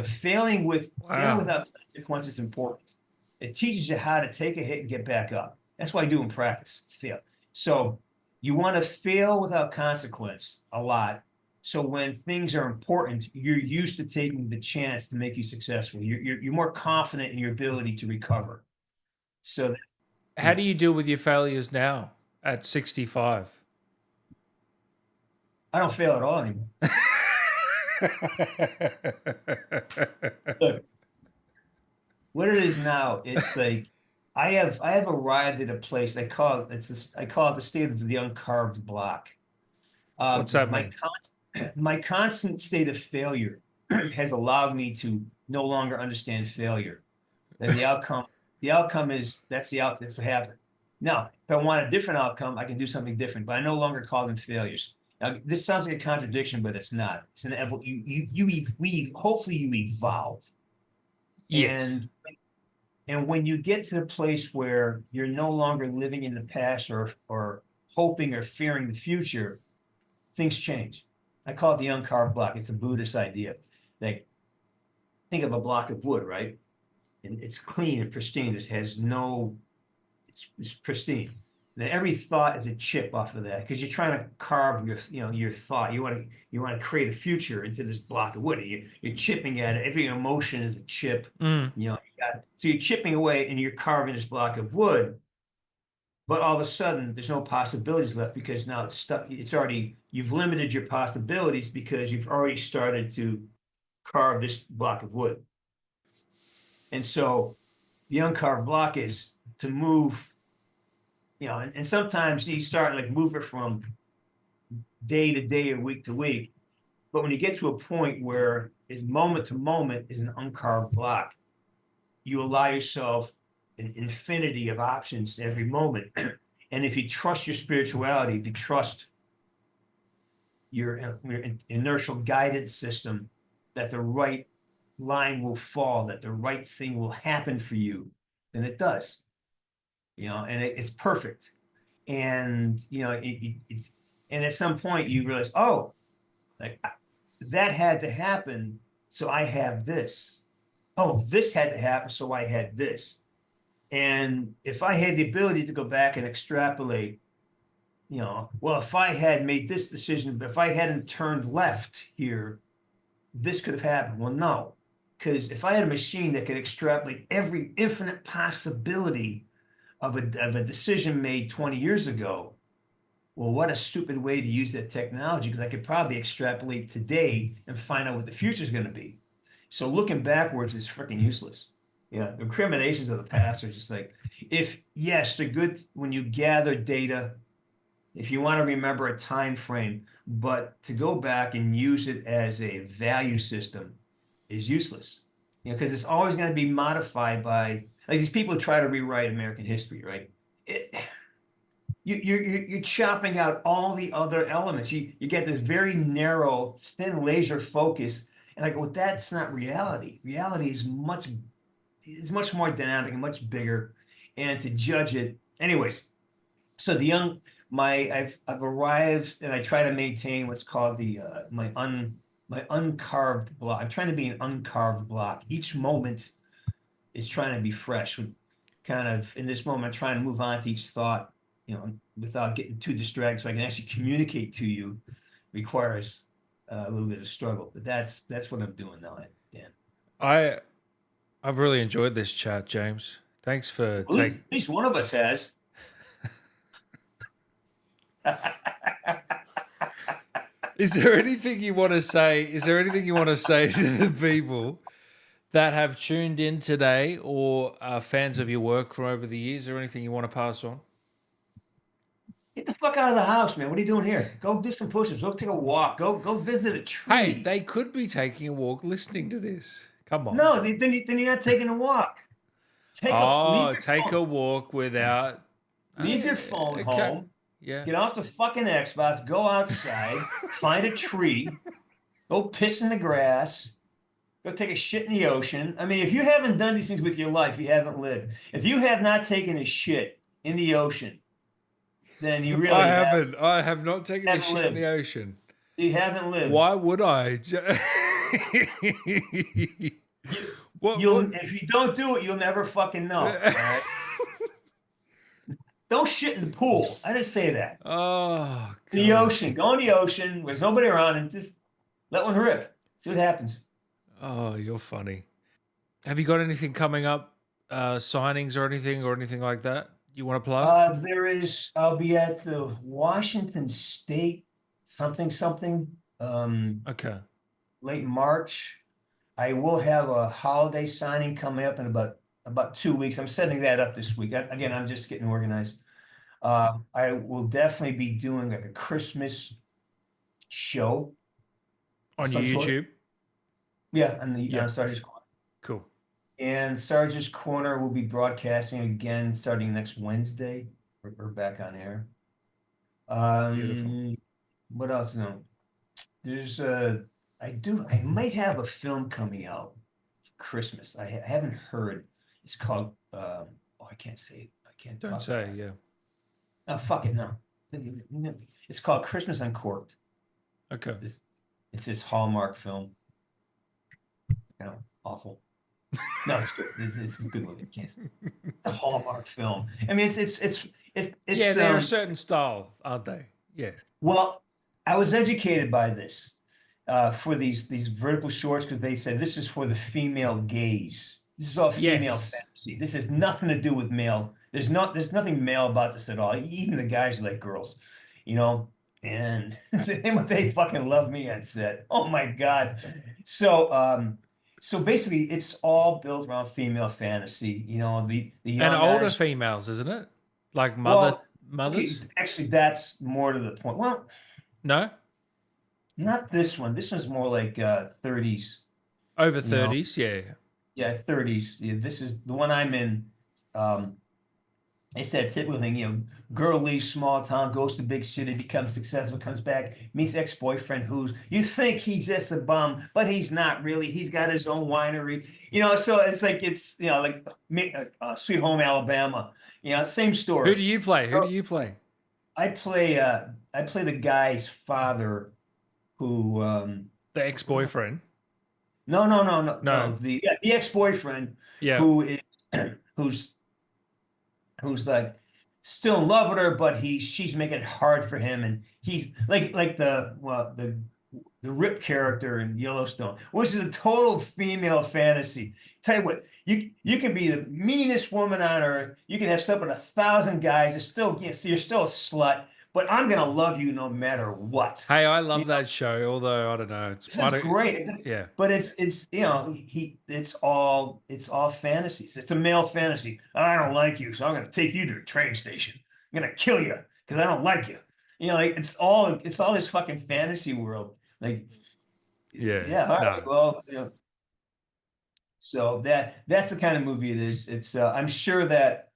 Failing Wow. without consequences is important. It teaches you how to take a hit and get back up. That's why I do in practice. Fail. So you want to fail without consequence a lot. So when things are important, you're used to taking the chance to make you successful. You're more confident in your ability to recover. So How do you deal with your failures now at 65? I don't fail at all anymore. Look, what it is now, it's like I have arrived at a place I call it the state of the uncarved block. What's that My mean? my constant state of failure has allowed me to no longer understand failure. And the outcome is that's what happened. Now, if I want a different outcome, I can do something different, but I no longer call them failures. Now, this sounds like a contradiction, but it's not. It's an we hopefully you evolve. Yes. And when you get to the place where you're no longer living in the past or hoping or fearing the future, things change. I call it the uncarved block. It's a Buddhist idea. Like, think of a block of wood, right? And it's clean and pristine. It has no, it's pristine. And every thought is a chip off of that because you're trying to carve your thought. You want to create a future into this block of wood. You're chipping at it. Every emotion is a chip. Mm. So you're chipping away and you're carving this block of wood. But all of a sudden, there's no possibilities left because now it's stuck. You've limited your possibilities because you've already started to carve this block of wood. And so the uncarved block is to move, and sometimes you start like move it from day to day or week to week. But when you get to a point where is moment to moment is an uncarved block, you allow yourself an infinity of options every moment. And if you trust your spirituality, if you trust your inertial guidance system, that the right line will fall, that the right thing will happen for you, then it does. And it's perfect. And it's and at some point you realize, oh, like that had to happen, so I have this. Oh, this had to happen, so I had this. And if I had the ability to go back and extrapolate, well, if I had made this decision, if I hadn't turned left here, this could have happened. Well, no, because if I had a machine that could extrapolate every infinite possibility of a decision made 20 years ago, well, what a stupid way to use that technology because I could probably extrapolate today and find out what the future is going to be. So looking backwards is freaking useless. Yeah, the recriminations of the past are just like, yes, they're good when you gather data, if you want to remember a time frame, but to go back and use it as a value system is useless. Because it's always going to be modified by like these people who try to rewrite American history, right? It, you're chopping out all the other elements. You get this very narrow, thin laser focus, and I go, well, that's not reality. Reality is much more dynamic and much bigger. And to judge it, anyways. So I've arrived, and I try to maintain what's called the my uncarved block. I'm trying to be an uncarved block. Each moment is trying to be fresh. Kind of in this moment, I'm trying to move on to each thought, without getting too distracted, so I can actually communicate to you. Requires a little bit of struggle, but that's what I'm doing now, Dan. I I've really enjoyed this chat, James. Thanks for Well, at taking. least one of us has. Is there anything you want to say? Is there anything you want to say to the people that have tuned in today or are fans of your work from over the years, or anything you want to pass on? Get the fuck out of the house, man. What are you doing here? Go do some push-ups. Go take a walk. Go visit a Hey, tree. they could be taking a walk listening to this. Come on. No, then you're not taking a walk. Leave Oh, your take a phone. walk without. Leave your phone Okay. home. Yeah. Get off the fucking Xbox. Go outside. Find a tree. Go piss in the grass. Go take a shit in the ocean. I mean, if you haven't done these things with your life, you haven't lived. If you have not taken a shit in the ocean, then you I really haven't. I have not taken a haven't shit in lived. the ocean. You haven't lived. Why would I? What? If you don't do it, you'll never fucking know. All right? Don't shit in the pool. I didn't say that. Oh, The God. ocean. Go in the ocean. There's nobody around, and just let one rip. See what happens. Oh, you're funny. Have you got anything coming up? Signings or anything like that you want to plug? I'll be at the Washington State something Okay. late March. I will have a holiday signing coming up in about 2 weeks. I'm setting that up this week. Again, I'm just getting organized. I will definitely be doing like a Christmas show of On your some sort. YouTube? Yeah, on the Yeah. Sarge's Corner. Cool. And Sarge's Corner will be broadcasting again starting next Wednesday. We're back on air. Beautiful. What else? No, there's I might have a film coming out for Christmas. I haven't heard. It's called I can't say it. I can't Don't talk say, about it. yeah. Oh, fuck it, no. It's called Christmas Uncorked. Okay. It's this Hallmark film. Awful. No, it's good. It's a good movie. It's a Hallmark film. I mean, it's Yeah, they're a certain style, aren't they? Yeah. well, I was educated by this for these vertical shorts because they said this is for the female gaze. This is all female Yes. fantasy. This has nothing to do with male. There's nothing male about this at all. Even the guys are like girls, you know. And they fucking love me on set. Oh my God. So basically, it's all built around female fantasy. You know, the young And older guys. females, isn't it? Like Okay, mothers? actually, that's more to the point. Well, No? not this one. This one's more like 30s, Over you know. 30s, yeah. Yeah, 30s. Yeah, this is the one I'm in. They said typical thing, girl leaves small town, goes to big city, becomes successful, comes back, meets ex-boyfriend who's you think he's just a bum, but he's not really. He's got his own winery, so it's like Sweet Home Alabama, same story. Who do you play? Who do you play? I play the guy's father who The ex-boyfriend. no, the ex-boyfriend Yeah. who is who's like still in love with her, but she's making it hard for him, and he's like the Rip character in Yellowstone, which is a total female fantasy. Tell you what, you can be the meanest woman on earth, you can have slept with 1,000 guys, you're still you're still a slut, but I'm gonna love you no matter what. Hey, I love that show, although I don't know. It's Great. Yeah. But it's all fantasies. It's a male fantasy. I don't like you, so I'm gonna take you to a train station. I'm gonna kill you because I don't like you. It's all this fucking fantasy world. Like, Yeah. all right, No. well, so that's the kind of movie it is. It's I'm sure that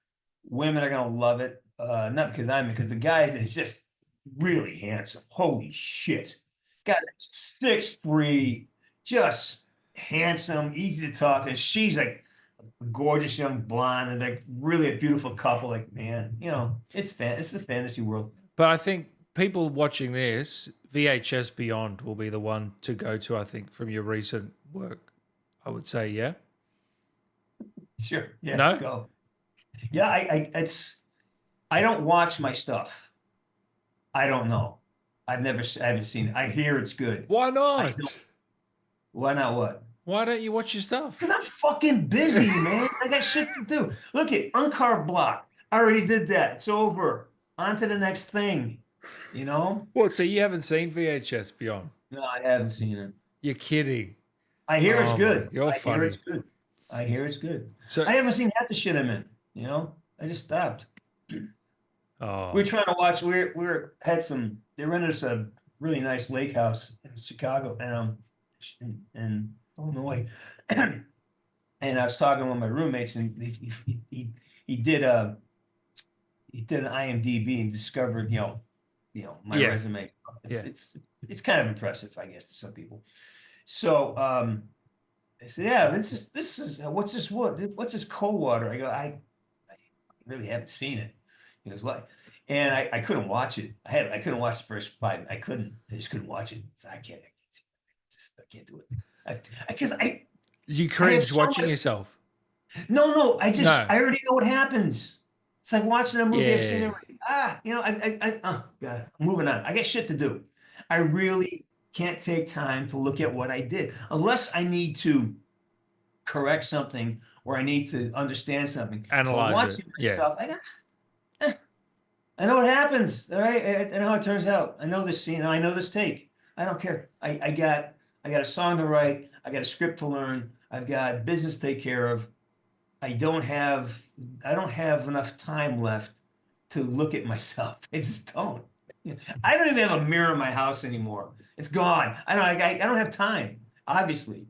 women are gonna love it. Not because the guy is just really handsome. Holy shit. Guy's like 6'3", just handsome, easy to talk to. She's like a gorgeous young blonde and like really a beautiful couple. Like, man, it's the fantasy world. But I think people watching this, VHS Beyond will be the one to go to, I think, from your recent work. I would say, yeah. Sure. Yeah. No? Go. Yeah, I don't watch my stuff. I don't know. I haven't seen it. I hear it's good. Why not? Why not what? Why don't you watch your stuff? Because I'm fucking busy, man. I got shit to do. Look at Uncarved Block. I already did that. It's over. On to the next thing. What? So you haven't seen VHS Beyond? No, I haven't seen it. You're kidding. I hear it's good. You're funny. I hear it's good. So I haven't seen half the shit I'm in. I just stopped. We Oh, were trying to watch. Had some. They rented us a really nice lake house in Chicago and in Illinois. And I was talking with my roommates, and he did an IMDb and discovered my yeah, resume. It's yeah. it's it's kind of impressive, I guess, to some people. So I said, yeah, this is what's this wood? What's this cold water? I go, I really haven't seen it. He goes, what? And I couldn't watch it. I couldn't watch the first 5. I couldn't. I just couldn't watch it. So I can't. I can't do it. Because You I have cringed so watching much. yourself. No. No. I already know what happens. It's like watching a movie I've seen Yeah. already. Oh God, I'm moving on. I got shit to do. I really can't take time to look at what I did unless I need to correct something or I need to understand something. But Analyze it. watching Yeah. myself, I know what happens. All right, I know how it turns out. I know this scene. I know this take. I don't care. I got a song to write. I got a script to learn. I've got business to take care of. I don't have I don't have enough time left to look at myself. I just don't. I don't even have a mirror in my house anymore. It's gone. I don't have time. Obviously.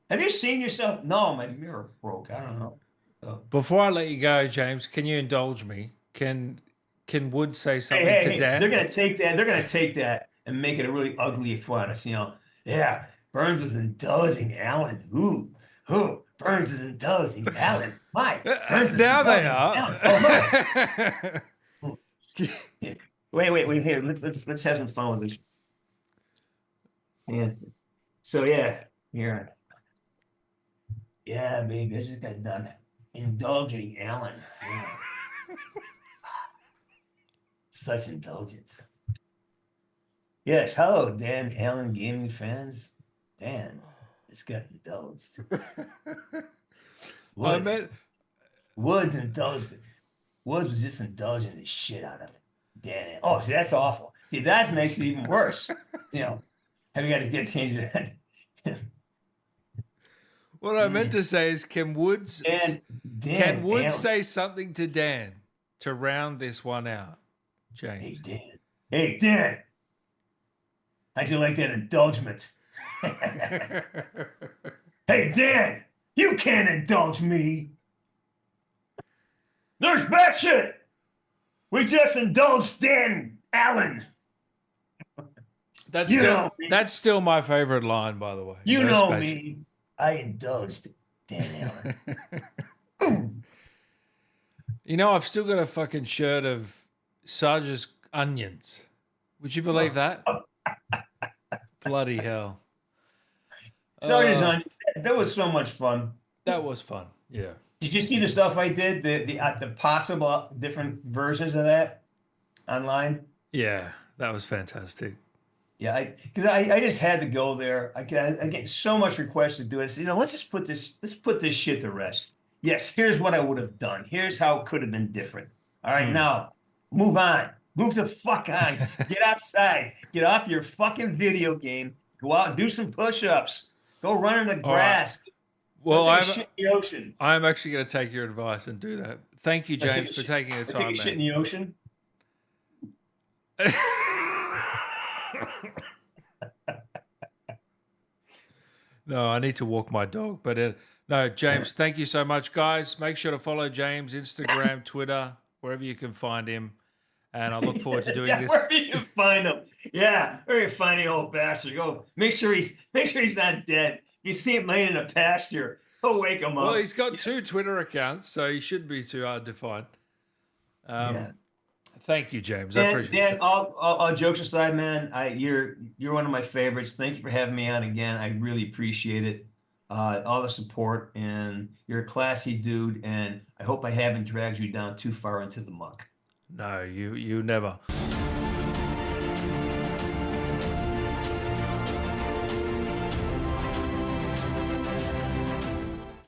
Have you seen yourself? No, my mirror broke. I don't know. Oh. Before I let you go, James, can you indulge me? Can Wood say Hey, something hey, to hey! They're Dan? gonna take that. They're gonna take that and make it a really ugly fun. Yeah. Burns was indulging Alan. Who? Burns is indulging Alan. My Burns is Now they indulging are. Alan. Oh my. Yeah. Wait. Here, let's have some fun with this. Yeah. So yeah, here. Yeah, baby, I just got done indulging Alan. Yeah. Such indulgence. Yes, hello, Dan Allen gaming fans. Dan, it's got indulged. I Woods, meant Woods indulged. Woods was just indulging the shit out of it. Dan, oh, see, that's awful. See, that makes it even worse. Have you got to get change that? what I meant to say is Dan, can Dan Wood Allen. say something to Dan to round this one out, Hey, James? Dan. Hey, Dan. How'd you like that indulgement? Hey, Dan, you can't indulge me. There's batshit. We just indulged Dan Allen. That's You still know me. that's still my favorite line, by the way. You No know spatial. me. I indulged Dan Allen. You know, I've still got a fucking shirt of Sarge's onions. Would you believe that? Bloody hell. Sorry, Uh, son. That was so much fun. that was fun. Yeah. Did you see the stuff I did? The possible different versions of that online? Yeah, that was fantastic. Yeah, I just had to go there. I get so much requests to do it. I said, let's put this shit to rest. Yes, here's what I would have done. Here's how it could have been different. All right, Mm. now move on. Move the fuck on. Get outside. Get off your fucking video game. Go out and do some push-ups. Go run in the All right. grass. Go Well, take a shit in the ocean. I'm actually going to take your advice and do that. Thank you, I take James, a for shit. taking the I take a time, shit in man. the ocean. No, I need to walk my dog. But no, James, thank you so much, guys. Make sure to follow James, Instagram, Twitter, wherever you can find him. And I look forward to doing Yeah, this. where you can find him. Yeah, where you find the old bastard. Go make sure he's not dead. You see him laying in a pasture. Go wake him Well, up. he's got 2 Twitter accounts, so he shouldn't be too hard to find. Yeah. Thank you, James. I appreciate Dan, it. all jokes aside, man, you're one of my favorites. Thank you for having me on again. I really appreciate it. All the support, and you're a classy dude, and I hope I haven't dragged you down too far into the muck. No, you never.